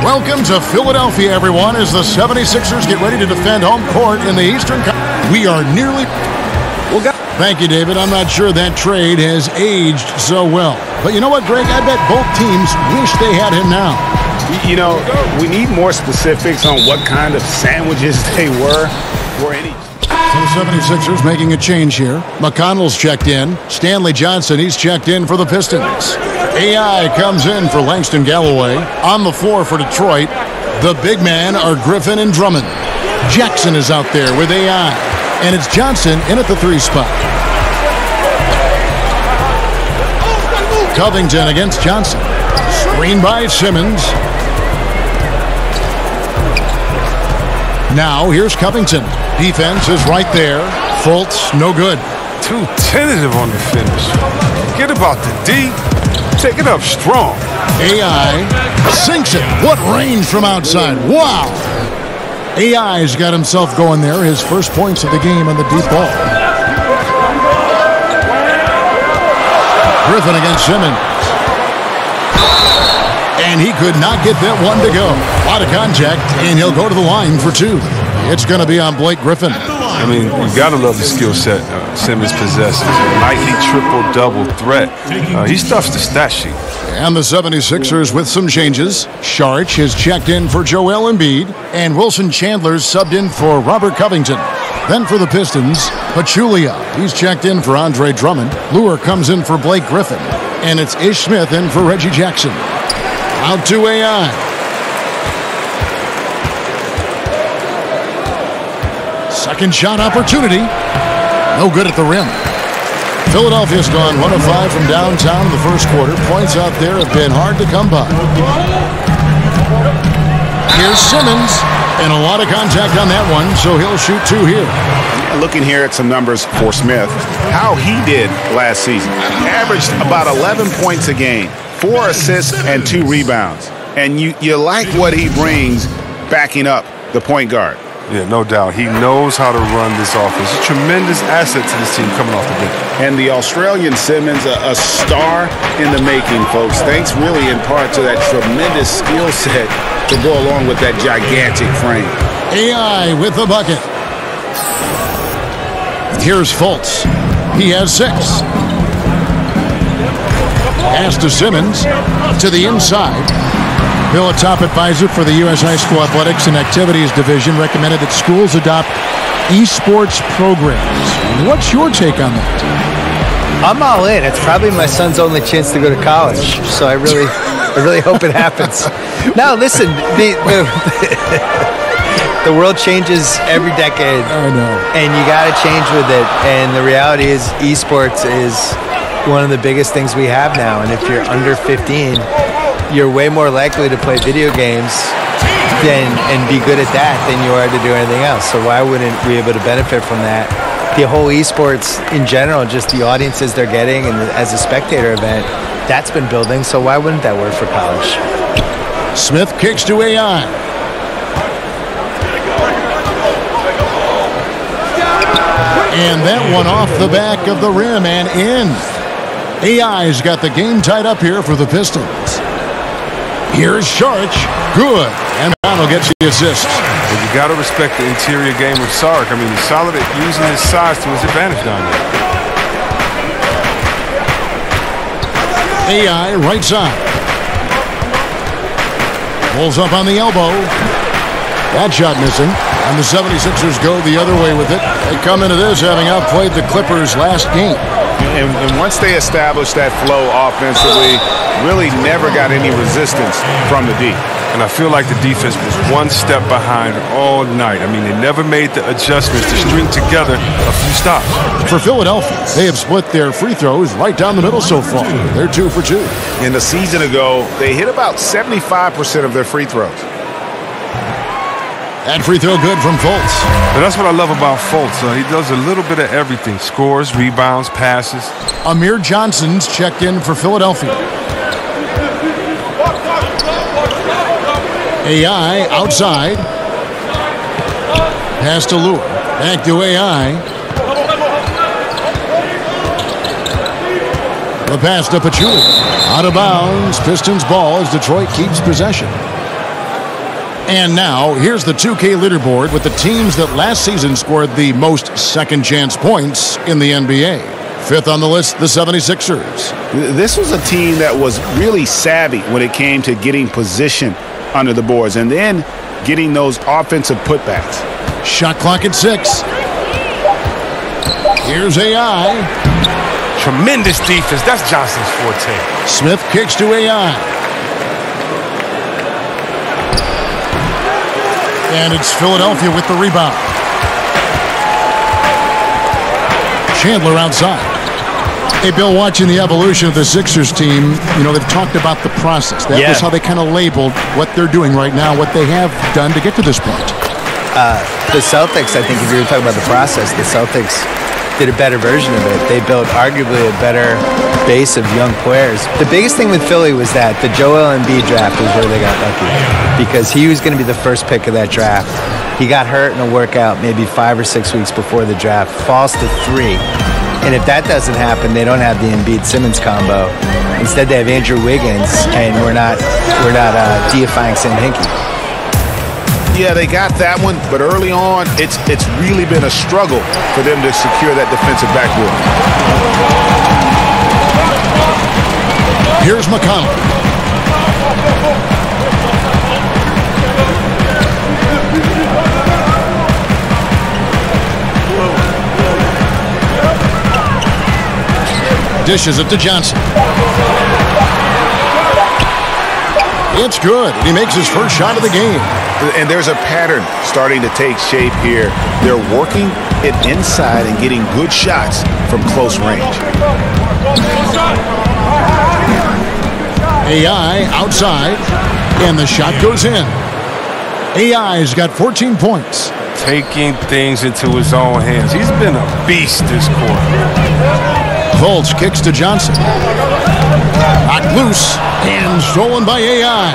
Welcome to Philadelphia, everyone, as the 76ers get ready to defend home court in the Eastern Conference. We are nearly... Thank you, David. I'm not sure that trade has aged so well. But you know what, Greg? I bet both teams wish they had him now. You know, we need more specifics on what kind of sandwiches they were or any... So the 76ers making a change here. McConnell's checked in. Stanley Johnson, he's checked in for the Pistons. AI comes in for Langston Galloway. On the floor for Detroit, the big men are Griffin and Drummond. Jackson is out there with AI. And it's Johnson in at the 3 spot. Covington against Johnson. Screen by Simmons. Now here's Covington. Defense is right there. Fultz, no good. Too tentative on the finish. Forget about the D. Take it up strong. AI sinks it. What range from outside. Wow. AI's got himself going there. His first points of the game on the deep ball. Griffin against Simmons. And he could not get that one to go. A lot of contact, and he'll go to the line for 2. It's going to be on Blake Griffin. I mean, you got to love the skill set Simmons possesses. Nightly triple-double threat. He stuffs the stat sheet. And the 76ers with some changes. Sharch has checked in for Joel Embiid, and Wilson Chandler's subbed in for Robert Covington. Then for the Pistons, Pachulia. He's checked in for Andre Drummond. Luer comes in for Blake Griffin. And it's Ish Smith in for Reggie Jackson. Out to AI. Second shot opportunity. No good at the rim. Philadelphia's gone 1 of 5 from downtown in the first quarter. Points out there have been hard to come by. Here's Simmons. And a lot of contact on that one, so he'll shoot 2 here. Looking here at some numbers for Smith, how he did last season. Averaged about 11 points a game, 4 assists and 2 rebounds. And you like what he brings backing up the point guard. Yeah, no doubt. He knows how to run this offense. A tremendous asset to this team coming off the bench. And the Australian Simmons, a star in the making, folks. Thanks really in part to that tremendous skill set to go along with that gigantic frame. AI with the bucket. Here's Fultz. He has 6. Pass to Simmons. To the inside. Bill, a top advisor for the U.S. High School Athletics and Activities Division, recommended that schools adopt esports programs. What's your take on that? I'm all in. It's probably my son's only chance to go to college, so I really hope it happens. Now, listen, the world changes every decade. I know. And you got to change with it. And the reality is esports is one of the biggest things we have now. And if you're under 15, you're way more likely to play video games and be good at that than you are to do anything else. So why wouldn't we be able to benefit from that? The whole esports in general, just the audiences they're getting, and as a spectator event, that's been building. So why wouldn't that work for college? Smith kicks to AI. And that one off the back of the rim and in. AI's got the game tied up here for the Pistons. Here's Saric. Good. And Brown gets the assist. But you got to respect the interior game of Saric. I mean, he's solid at using his size to his advantage down there. AI right side. Pulls up on the elbow. That shot missing. And the 76ers go the other way with it. They come into this having outplayed the Clippers last game. And once they established that flow offensively, really never got any resistance from the D. And I feel like the defense was one step behind all night. I mean, they never made the adjustments to string together a few stops. For Philadelphia, they have split their free throws right down the middle so far. They're 2 for 2. In the season ago, they hit about 75% of their free throws. That free throw good from Fultz. But that's what I love about Fultz. He does a little bit of everything. Scores, rebounds, passes. Amir Johnson's checked in for Philadelphia. AI outside. Pass to Lure. Back to AI. The pass to Pachulia. Out of bounds. Pistons ball as Detroit keeps possession. And now, here's the 2K leaderboard with the teams that last season scored the most second-chance points in the NBA. 5th on the list, the 76ers. This was a team that was really savvy when it came to getting position under the boards and then getting those offensive putbacks. Shot clock at 6. Here's AI. Tremendous defense. That's Johnson's forte. Smith kicks to AI. And it's Philadelphia with the rebound. Chandler outside. Hey, Bill, watching the evolution of the Sixers team, you know, they've talked about the process. That was how they kind of labeled what they're doing right now, what they have done to get to this point. The Celtics, I think if you were talking about the process, the Celtics did a better version of it. They built arguably a better base of young players. The biggest thing with Philly was that the Joel Embiid draft was where they got lucky because he was going to be the first pick of that draft. He got hurt in a workout maybe 5 or 6 weeks before the draft, falls to 3. And if that doesn't happen, they don't have the Embiid-Simmons combo. Instead, they have Andrew Wiggins, and we're not deifying Sam Hinkie. Yeah, they got that one, but early on, it's really been a struggle for them to secure that defensive backboard. Here's McConnell. Dishes it to Johnson. It's good. He makes his first shot of the game. And there's a pattern starting to take shape here. They're working it inside and getting good shots from close range. AI outside, and the shot goes in. AI's got 14 points. Taking things into his own hands. He's been a beast this quarter. Fultz kicks to Johnson. Knocked loose and stolen by AI.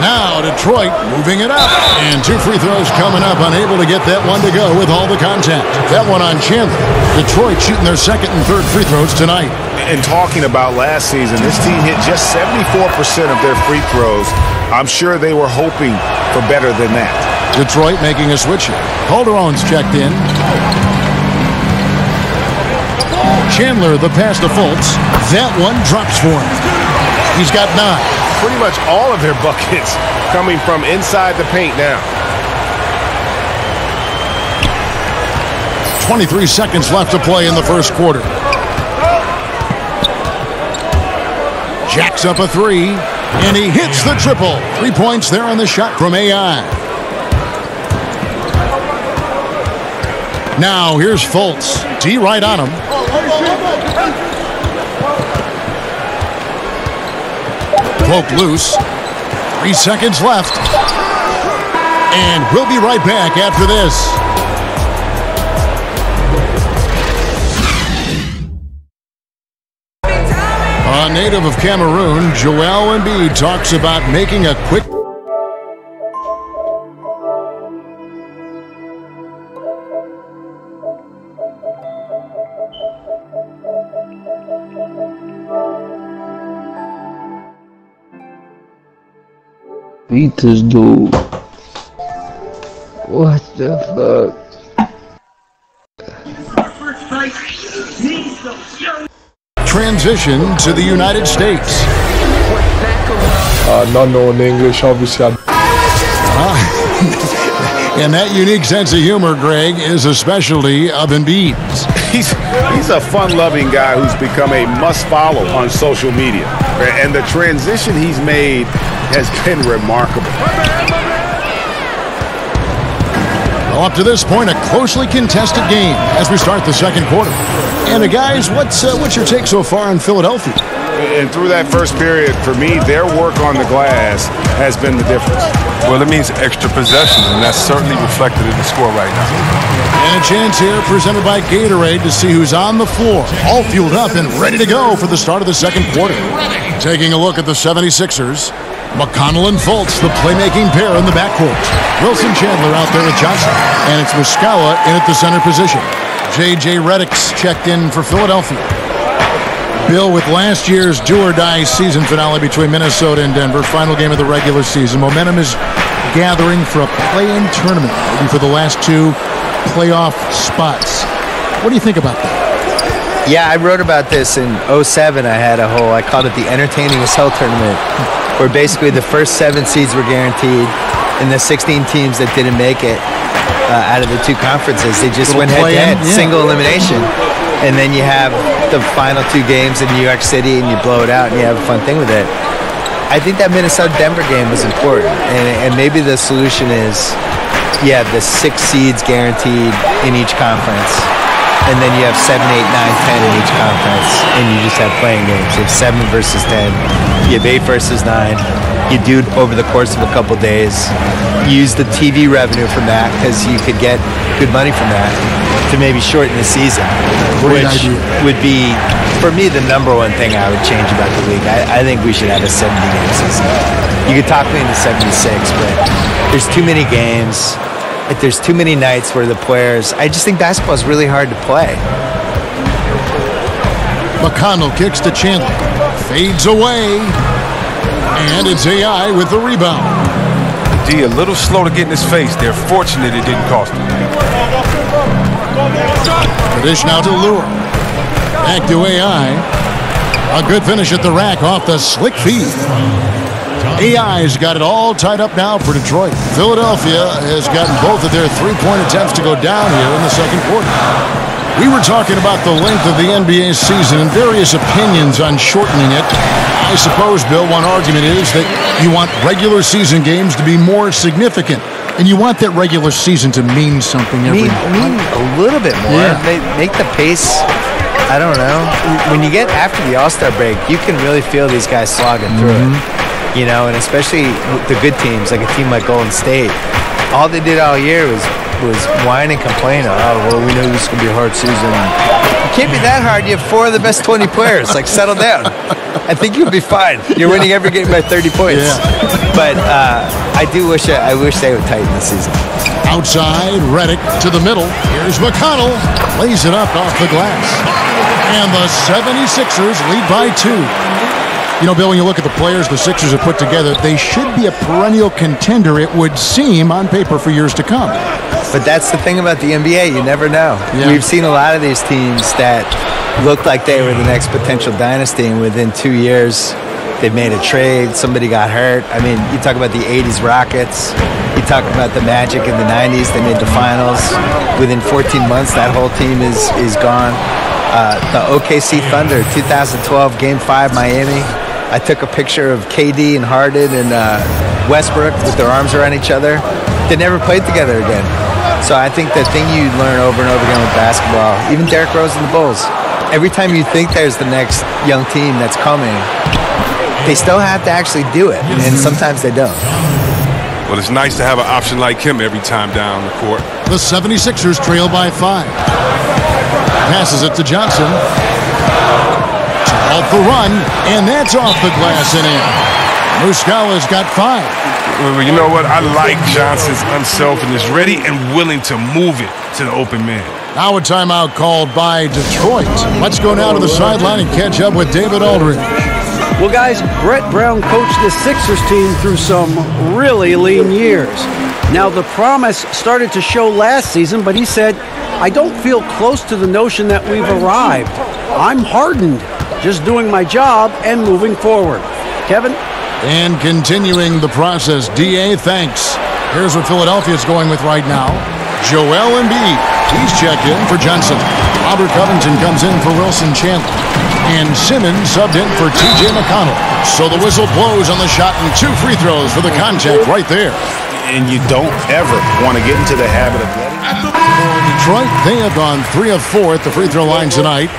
Now Detroit moving it up. And 2 free throws coming up, unable to get that one to go with all the contact. That one on Chandler. Detroit shooting their 2nd and 3rd free throws tonight. And talking about last season, this team hit just 74% of their free throws. I'm sure they were hoping for better than that. Detroit making a switch here. Calderon's checked in. Chandler, the pass to Fultz. That one drops for him. He's got 9. Pretty much all of their buckets coming from inside the paint now. 23 seconds left to play in the first quarter. Jacks up a 3, and he hits the triple. 3 points there on the shot from AI. Now here's Fultz. T right on him. Poked loose. 3 seconds left. And we'll be right back after this. A native of Cameroon, Joel Embiid talks about making a quick... Beat this dude. What the fuck? Transition to the United States. Not knowing English, obviously. And that unique sense of humor, Greg, is a specialty of Embiid's. He's a fun-loving guy who's become a must-follow on social media. And the transition he's made has been remarkable. Well, up to this point, a closely contested game as we start the second quarter. And guys, what's your take so far on Philadelphia? And through that first period, for me, their work on the glass has been the difference. Well, it means extra possessions, and that's certainly reflected in the score right now. And a chance here presented by Gatorade to see who's on the floor, all fueled up and ready to go for the start of the second quarter. Taking a look at the 76ers, McConnell and Fultz, the playmaking pair in the backcourt. Wilson Chandler out there with Johnson, and it's Muscala in at the center position. J.J. Redick's checked in for Philadelphia. Bill, with last year's do-or-die season finale between Minnesota and Denver, final game of the regular season, momentum is gathering for a play-in tournament, maybe for the last two playoff spots. What do you think about that? Yeah, I wrote about this in 2007. I called it the Entertaining as Hell tournament, where basically the first 7 seeds were guaranteed, and the 16 teams that didn't make it out of the 2 conferences, they just went head-to-head, single elimination. And then you have the final 2 games in New York City, and you blow it out, and you have a fun thing with it. I think that Minnesota-Denver game was important, and maybe the solution is you have the 6 seeds guaranteed in each conference, and then you have 7, 8, 9, 10 in each conference, and you just have playing games. You have 7 versus 10, you have 8 versus 9. You do it over the course of a couple days. Use the TV revenue from that, because you could get good money from that, to maybe shorten the season, which would be, for me, the number one thing I would change about the league. I think we should have a 70-game season. You could talk me into 76, but there's too many games. There's too many nights where the players... I just think basketball is really hard to play. McConnell kicks to Chandler. Fades away. And it's AI with the rebound. D, a little slow to get in his face. They're fortunate it didn't cost him. The dish now to Lure. Back to AI. A good finish at the rack off the slick feed. AI's got it all tied up now for Detroit. Philadelphia has gotten both of their 3-point attempts to go down here in the second quarter. We were talking about the length of the NBA season and various opinions on shortening it. I suppose, Bill, one argument is that you want regular season games to be more significant. And you want that regular season to mean something every night. Mean a little bit more. Yeah. Make the pace, I don't know. When you get after the All-Star break, you can really feel these guys slogging through it. You know, and especially the good teams, like a team like Golden State. All they did all year was whine and complain. Oh, well, we know this is going to be a hard season. It can't be that hard. You have 4 of the best 20 players. Like, settle down. I think you'll be fine. You're winning every game by 30 points. Yeah. But I wish they would tighten the season. Outside, Redick to the middle. Here's McConnell. Lays it up off the glass. And the 76ers lead by 2. You know, Bill, when you look at the players the Sixers have put together, they should be a perennial contender, it would seem, on paper for years to come. But that's the thing about the NBA. You never know. Yeah. We've seen a lot of these teams that looked like they were the next potential dynasty, and within 2 years, they've made a trade. Somebody got hurt. I mean, you talk about the 80s Rockets. You talk about the Magic in the 90s. They made the finals. Within 14 months, that whole team is gone. The OKC Thunder, 2012, Game 5, Miami. I took a picture of KD and Harden and Westbrook with their arms around each other. They never played together again. So I think the thing you learn over and over again with basketball, even Derrick Rose and the Bulls, every time you think there's the next young team that's coming, they still have to actually do it, and sometimes they don't. Well, it's nice to have an option like him every time down the court. The 76ers trail by 5. Passes it to Johnson. Off the run, and that's off the glass and in. Muscala's got 5. Well, you know what? I like Johnson's unselfishness, ready and willing to move it to the open man. Now a timeout called by Detroit. Let's go down to the sideline and catch up with David Aldridge. Well, guys, Brett Brown coached the Sixers team through some really lean years. Now, the promise started to show last season, but he said, I don't feel close to the notion that we've arrived. I'm hardened, just doing my job and moving forward. Kevin? And continuing the process, D.A., thanks. Here's what Philadelphia's going with right now. Joel Embiid. He's checked in for Johnson. Robert Covington comes in for Wilson Chandler. And Simmons subbed in for T.J. McConnell. So the whistle blows on the shot and 2 free throws for the contact right there. And you don't ever want to get into the habit of letting... For Detroit, they have gone 3 of 4 at the free throw line tonight.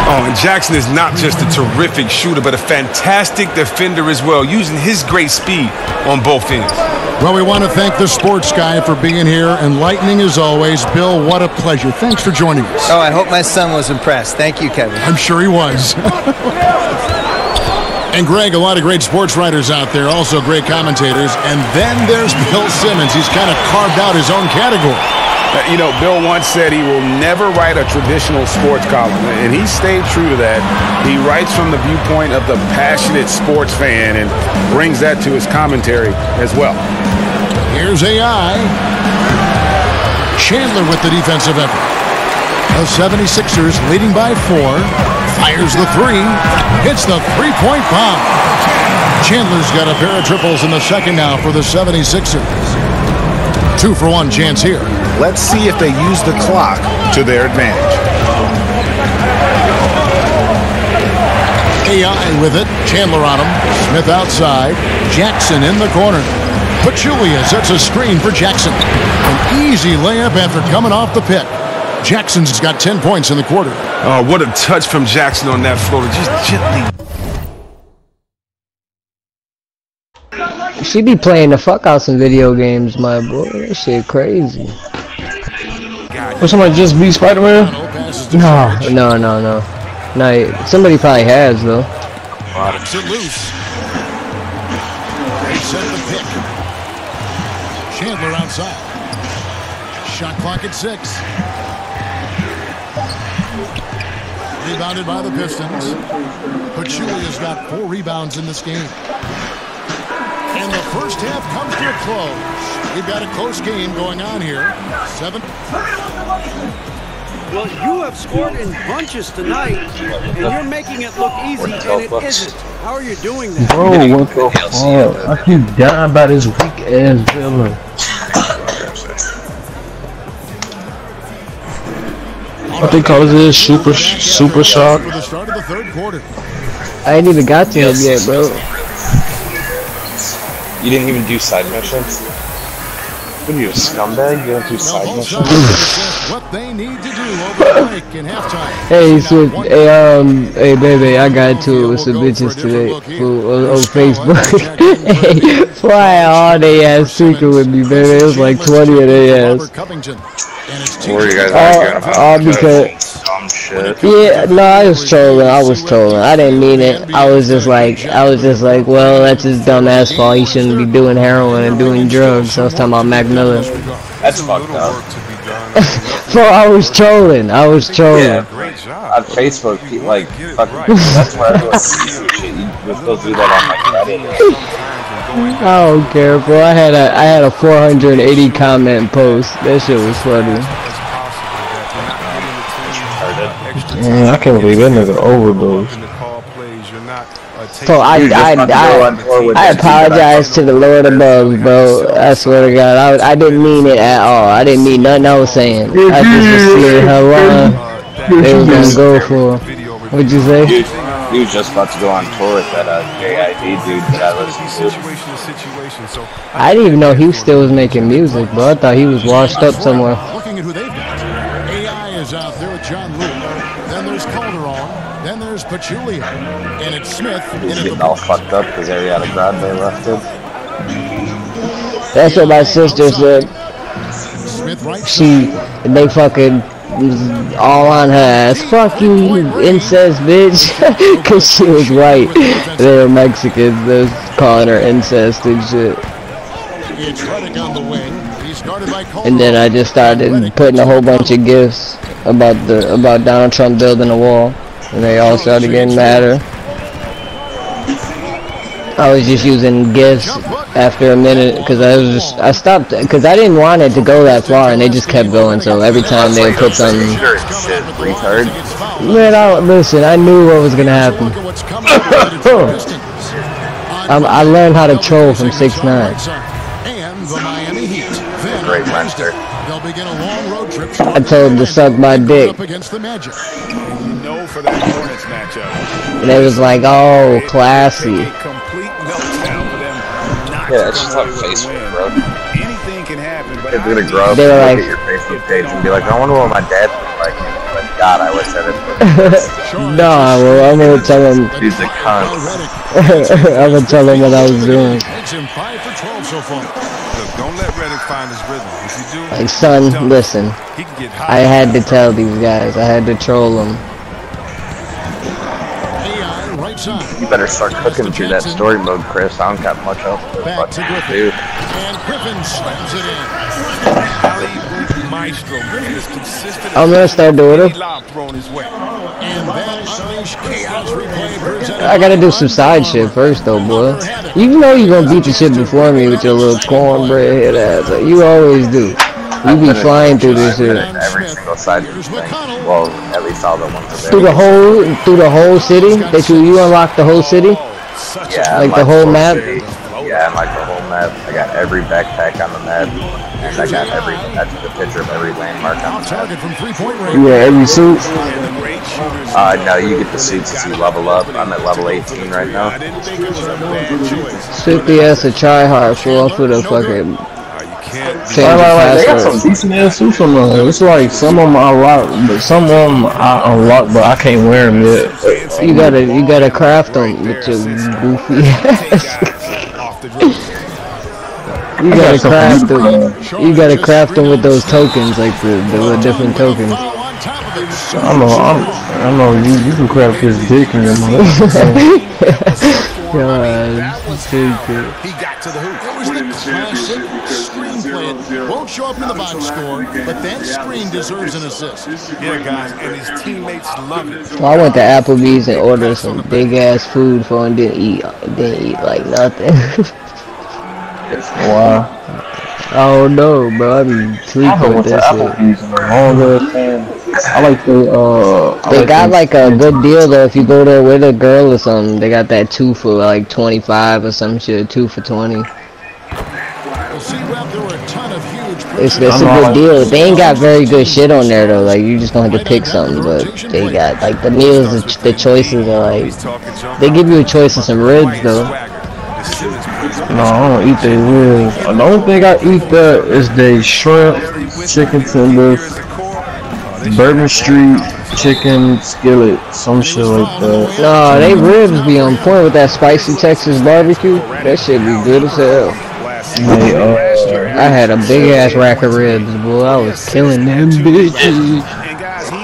Oh, and Jackson is not just a terrific shooter, but a fantastic defender as well, using his great speed on both ends. Well, we want to thank the sports guy for being here. Enlightening as always. Bill, what a pleasure. Thanks for joining us. Oh, I hope my son was impressed. Thank you, Kevin. I'm sure he was. And Greg, a lot of great sports writers out there, also great commentators. And then there's Bill Simmons. He's kind of carved out his own category. You know, Bill once said he will never write a traditional sports column, and he stayed true to that. He writes from the viewpoint of the passionate sports fan and brings that to his commentary as well. Here's AI. Chandler with the defensive effort. The 76ers leading by 4. Fires the 3. Hits the three-point bomb. Chandler's got a pair of triples in the second now for the 76ers. 2 for 1 chance here. Let's see if they use the clock to their advantage. AI with it. Chandler on him. Smith outside. Jackson in the corner. Pachulia sets a screen for Jackson. An easy layup after coming off the pick. Jackson's got 10 points in the quarter. Oh, what a touch from Jackson on that floater. Just gently. She be playing the fuck out some video games, my boy. That shit crazy. Or somebody just beat Spider-Man? No. No, somebody probably has, though. It's it loose. They set the pick. Chandler outside. Shot clock at 6. Rebounded by the Pistons. Pachulia's got 4 rebounds in this game. And the first half comes to a close. We've got a close game going on here. 7. Well, you have scored in bunches tonight, and you're making it look easy, and it isn't. How are you doing that? Bro, what the fuck? I keep dying by this weak-ass villain. I think I was this super shock. For the start of the third quarter. I ain't even got to it yet, bro. You didn't even do side missions? What are you, a scumbag? You don't do side missions? What they need to do over the break in halftime. Hey, so, hey, baby, I got to it with some bitches today on Facebook. Hey, why all they ass tweaking with me, baby? It was like 20 of they ass. Where you guys arguing about? Because dumb shit. yeah, no, I was trolling. I didn't mean it. I was just like, well, that's his dumb ass fault. He shouldn't be doing heroin and doing drugs. I was talking about Mac Miller. That's fucked up. Bro, I was trolling. Yeah, on Facebook, like, fucking, that's where everyone sees your shit. You go through that on, like, Reddit. I don't care, bro. I had a 480 comment post. That shit was funny. Man, I can't believe that nigga overdosed. So I apologize to the Lord above, bro. I swear to God, I didn't mean it at all. I didn't mean nothing I was saying. I just was seeing how long they was gonna go for. What'd you say? He was just about to go on tour with that JID dude that I listened to. I didn't even know he still was making music, bro. I thought he was washed up somewhere. Looking at who they've got. AI is out there with John Luke. Then there's Calderon. Then there's Pachulia. And it's Smith. He's getting all fucked up because Ariana Grande left him. That's what my sister said. They fucking was all on her ass. Fuck you, incest bitch. Cause she was white. They were Mexicans. They was calling her incest and shit. And then I just started putting a whole bunch of gifs about Donald Trump building a wall, and they all started getting madder. I was just using gifs after a minute because I stopped because I didn't want it to go that far, and they just kept going. So every time they would put something, man, listen, I knew what was gonna happen. I learned how to troll from 6ix9ine. Great master. I told him to suck my dick. And it was like, oh, classy. Yeah, it's just how Facebook, bro. Anything can happen, but it's gonna grow up and look at your Facebook page and be like, I wonder what my dad looked like. But God, I wish I didn't. Nah, well, I'm gonna tell him. He's a cunt. I'm gonna tell him what I was doing. Don't let Reddick find his rhythm. If you do, like, son, listen. I had to tell these guys. I had to troll them. You better start cooking through that story mode, Chris. I don't got much else to do. I'm gonna start doing it. I gotta do some side shit first, though, boy. You know you gonna beat the shit before me with your little cornbread head ass. Like you always do. You be flying through this shit. Every single side thing. Well, at least all the ones that through the whole city. That you unlock the whole city. Yeah, like the whole map. Yeah, I like the whole map. I got every backpack on the map. And I got every. I took a picture of every landmark on the map. Yeah, every suit. No, you get the suits as you level up. I'm at level 18 right now. Sit the ass to try hard, fool. I'll put a fucking. They got some decent ass suits on there. It's like some of them I unlock, but some of them I unlock, but I can't wear them yet. You gotta craft them with your goofy ass. You gotta craft them. You gotta craft them with those tokens, like the different tokens. I know. You can craft his dick in your mouth. Stupid. He got to the hoop. It was the classic screenplay. Won't show up in the box score, but that screen deserves an assist. Yeah, guys, and his teammates love it. Well, I went to Applebee's and ordered some big ass food for and didn't eat like nothing. Wow. Oh no, bro, I be sleeping with that shit. I like the they got like a good deal though if you go there with a girl or something. They got that 2 for like 25 or some shit, 2 for 20. It's a good deal. They ain't got very good shit on there though. Like you just gonna have to pick something, but they got like the meals, the choices are like they give you a choice of some ribs though. No, I don't eat their ribs. The only thing I eat there is the shrimp, chicken tenders, Bourbon Street, chicken skillet, some shit like that. No, they ribs be on point with that spicy Texas barbecue. That shit be good as hell. I had a big ass rack of ribs, boy. I was killing them bitches.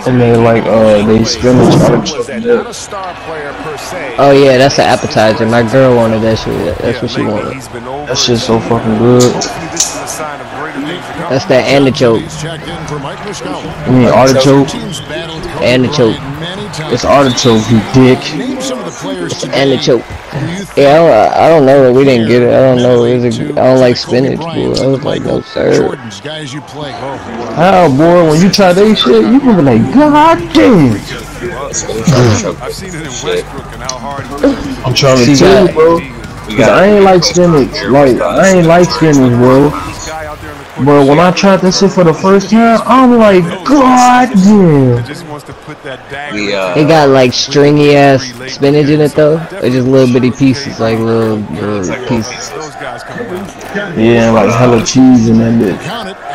And they like they spinach artichoke. Oh yeah, that's an appetizer. My girl wanted that shit. That's what she wanted. That shit's so fucking good. That's that artichoke. You mean artichoke? Artichoke. It's artichoke, you dick. It's artichoke. Yeah, I don't know. We didn't get it. I don't know. I don't like spinach, boy. I was like, no sir. How, boy? When you try that shit, you gonna be like, God damn. I've seen it in Westbrook and how hard I'm trying to tell you, bro. Cause I ain't like spinach. Like I ain't like spinach, bro. Bro, when I tried this shit for the first time, I'm like, God damn. It got like stringy ass spinach in it though, or just little bitty pieces, like little pieces. Yeah, like hella cheese in that bitch.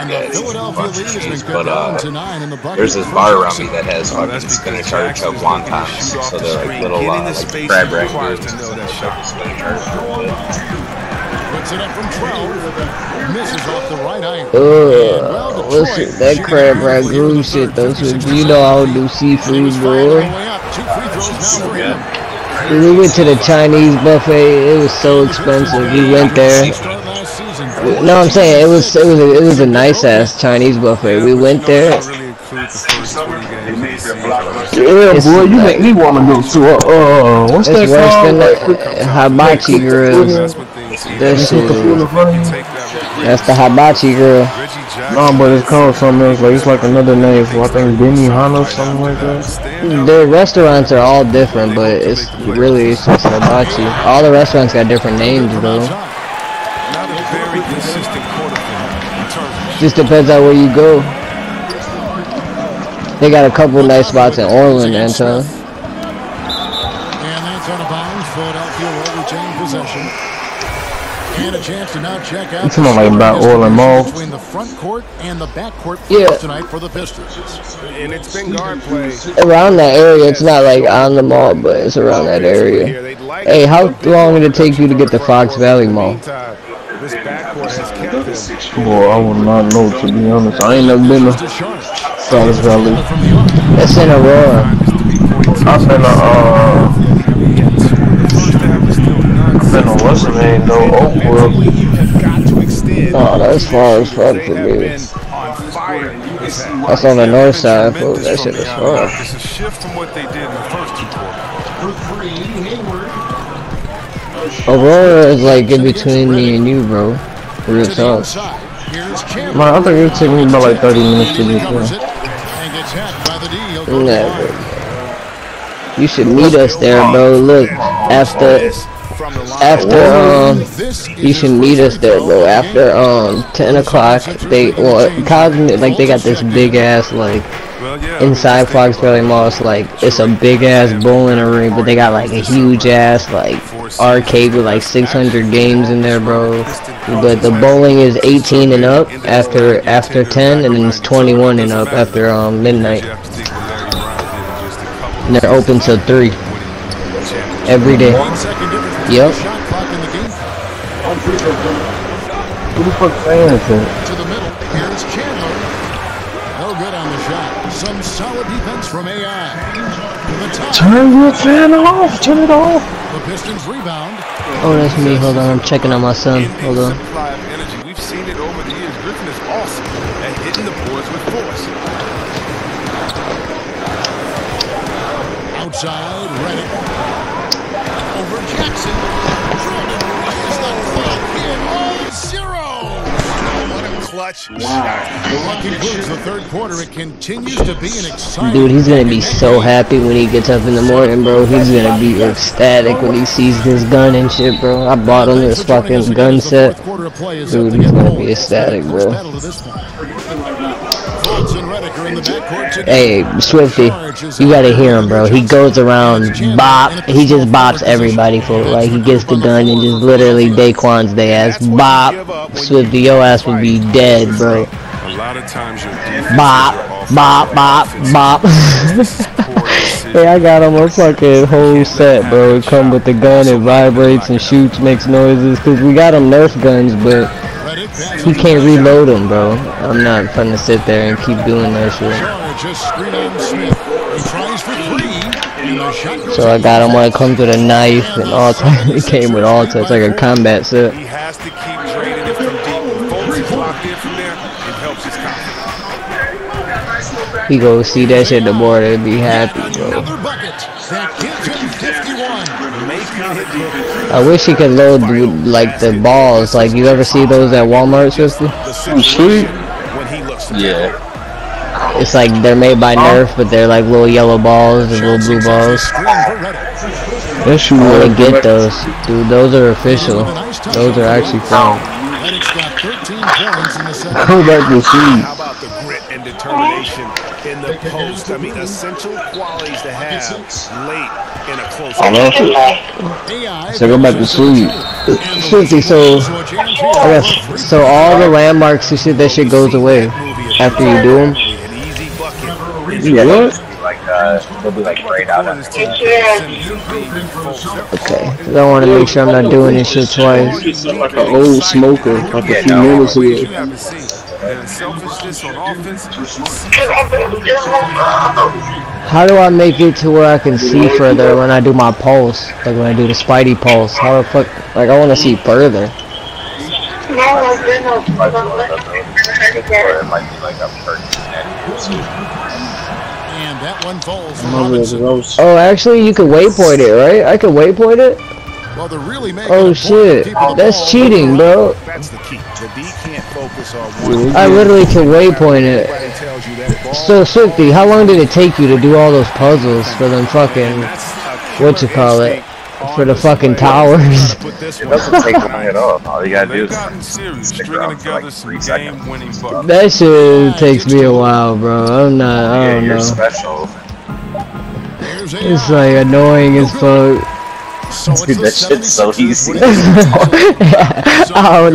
Yeah, it's a bunch of cheese, but there's this bar around me that has fucking spinach artichoke wontons, so they're like little like crab ragout. Spinach artichoke. Listen, that crab ragout shit though, so you know I don't do seafood, boy. We went to the Chinese buffet. It was so expensive. We went there. No, I'm saying it was a nice ass Chinese buffet. We went there. Yeah, boy, you make me want to go to what's that called? Hibachi Grill. That shit. That's the Hibachi Grill. No, but it's called something else. Like it's like another name. So I think Benihana or something like that. The restaurants are all different, but it's just hibachi. All the restaurants got different names, though. Just depends on where you go. They got a couple nice spots in Orland, Anton. And that's out of bounds. Philadelphia will retain possession. And a chance to now check out. It's not like about Orland Mall. Between the front court and the back court tonight for the Pistons. And it's been guard play. Around that area, it's not like on the mall, but it's around that area. Hey, how long did it take you to get to Fox Valley Mall? Boy, I would not know, to be honest. I ain't never been to Fox Valley. That's in Aurora. I've been to what's the name though? Oakwood. Oh, that's far as fuck for me. That's on the north side, folks. That shit is far. It's a shift from what they did in the first two quarters. Aurora is like in between me and you, bro. Real talk. Man, I think it would take me about like 30 minutes to get there. Never. You should meet us there, bro. Look, after you should meet us there, bro. After 10 o'clock, they got this big ass like inside Fox Valley Mall. It's a big ass bowling arena, but they got like a huge ass like arcade with like 600 games in there, bro. But the bowling is 18 and up after 10, and then it's 21 and up after midnight. And they're open till 3 every day. Yep. Who the fuck saying it? To the middle, here's Chandler. No good on the shot. Some solid defense from AI. Turn your fan off. Turn it off. The Pistons rebound. Oh, that's me. Hold on, I'm checking on my son. Hold on. We've seen it over the years. Griffin is awesome at hitting the boards with force. Outside, Reddick. Over Jackson. Jordan is the clock in all 0. What a clutch shot. That concludes the third quarter. It continues to be an exciting. Dude, he's gonna be so happy when he gets up in the morning, bro. He's gonna be ecstatic when he sees this gun and shit, bro. I bought him this fucking gun set. Dude, he's gonna be ecstatic, bro. Hey, Swifty, you gotta hear him, bro. He goes around he just bops everybody for it. Like, he gets the gun and just literally Daquan's they ass. Bop. Swifty, your ass would be dead, bro. Bop, bop, bop, bop. Hey, I got him a fucking whole set, bro. It come with the gun, it vibrates and shoots, makes noises. Cause we got him Nerf guns, but he can't reload them, bro. I'm not finna sit there and keep doing that shit. So I got him when it comes with a knife and all types. It came with all types, like a combat set. He has to keep draining it from deep. When Fultz is locked in from there, it helps his confidence. He go see that shit at the board and be happy, bro. I wish he could load like the balls. Like, you ever see those at Walmart, Swifty? Sweet. Yeah. It's like they're made by Nerf, but they're like little yellow balls and little blue balls. Yes, you I wanna get those, dude. Those are official. Those are actually fun. Athletics got 13 points in the second. How about the grit and determination in the post? I mean, essential qualities to have late in a close game. So go back to sleep. So all the landmarks and shit, that shit goes away after you do them. Yeah, what? They'll be like right out on Okay, I want to make sure I'm not doing this shit twice. An old smoker, like a few minutes ago. How do I make it to where I can see further when I do my pulse? Like when I do the Spidey pulse. How the fuck? Like I want to see further. And that one falls. Oh, actually, you can waypoint it, right? I can waypoint it. Well, they're really oh shit, that's cheating, bro. That's the key. The D can't focus on one. I literally can waypoint it. So, Swifty, how long did it take you to do all those puzzles for them fucking, whatchamacallit, for the fucking towers? It doesn't take long at all. All you gotta do is stick around for like 3 seconds. That shit takes me a while, bro. I don't know. You're special. It's like annoying as fuck. Dude, that shit's so easy. I don't know.